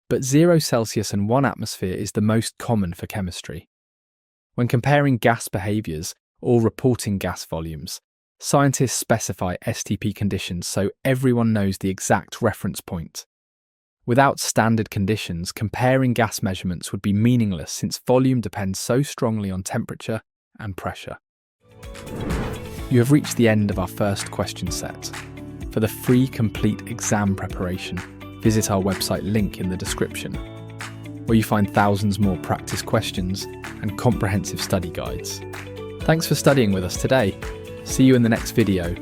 but 0 Celsius and 1 atmosphere is the most common for chemistry. When comparing gas behaviours, or reporting gas volumes, scientists specify STP conditions so everyone knows the exact reference point. Without standard conditions, comparing gas measurements would be meaningless since volume depends so strongly on temperature and pressure. You have reached the end of our first question set. For the free complete exam preparation, visit our website link in the description, where you find thousands more practice questions and comprehensive study guides. Thanks for studying with us today. See you in the next video.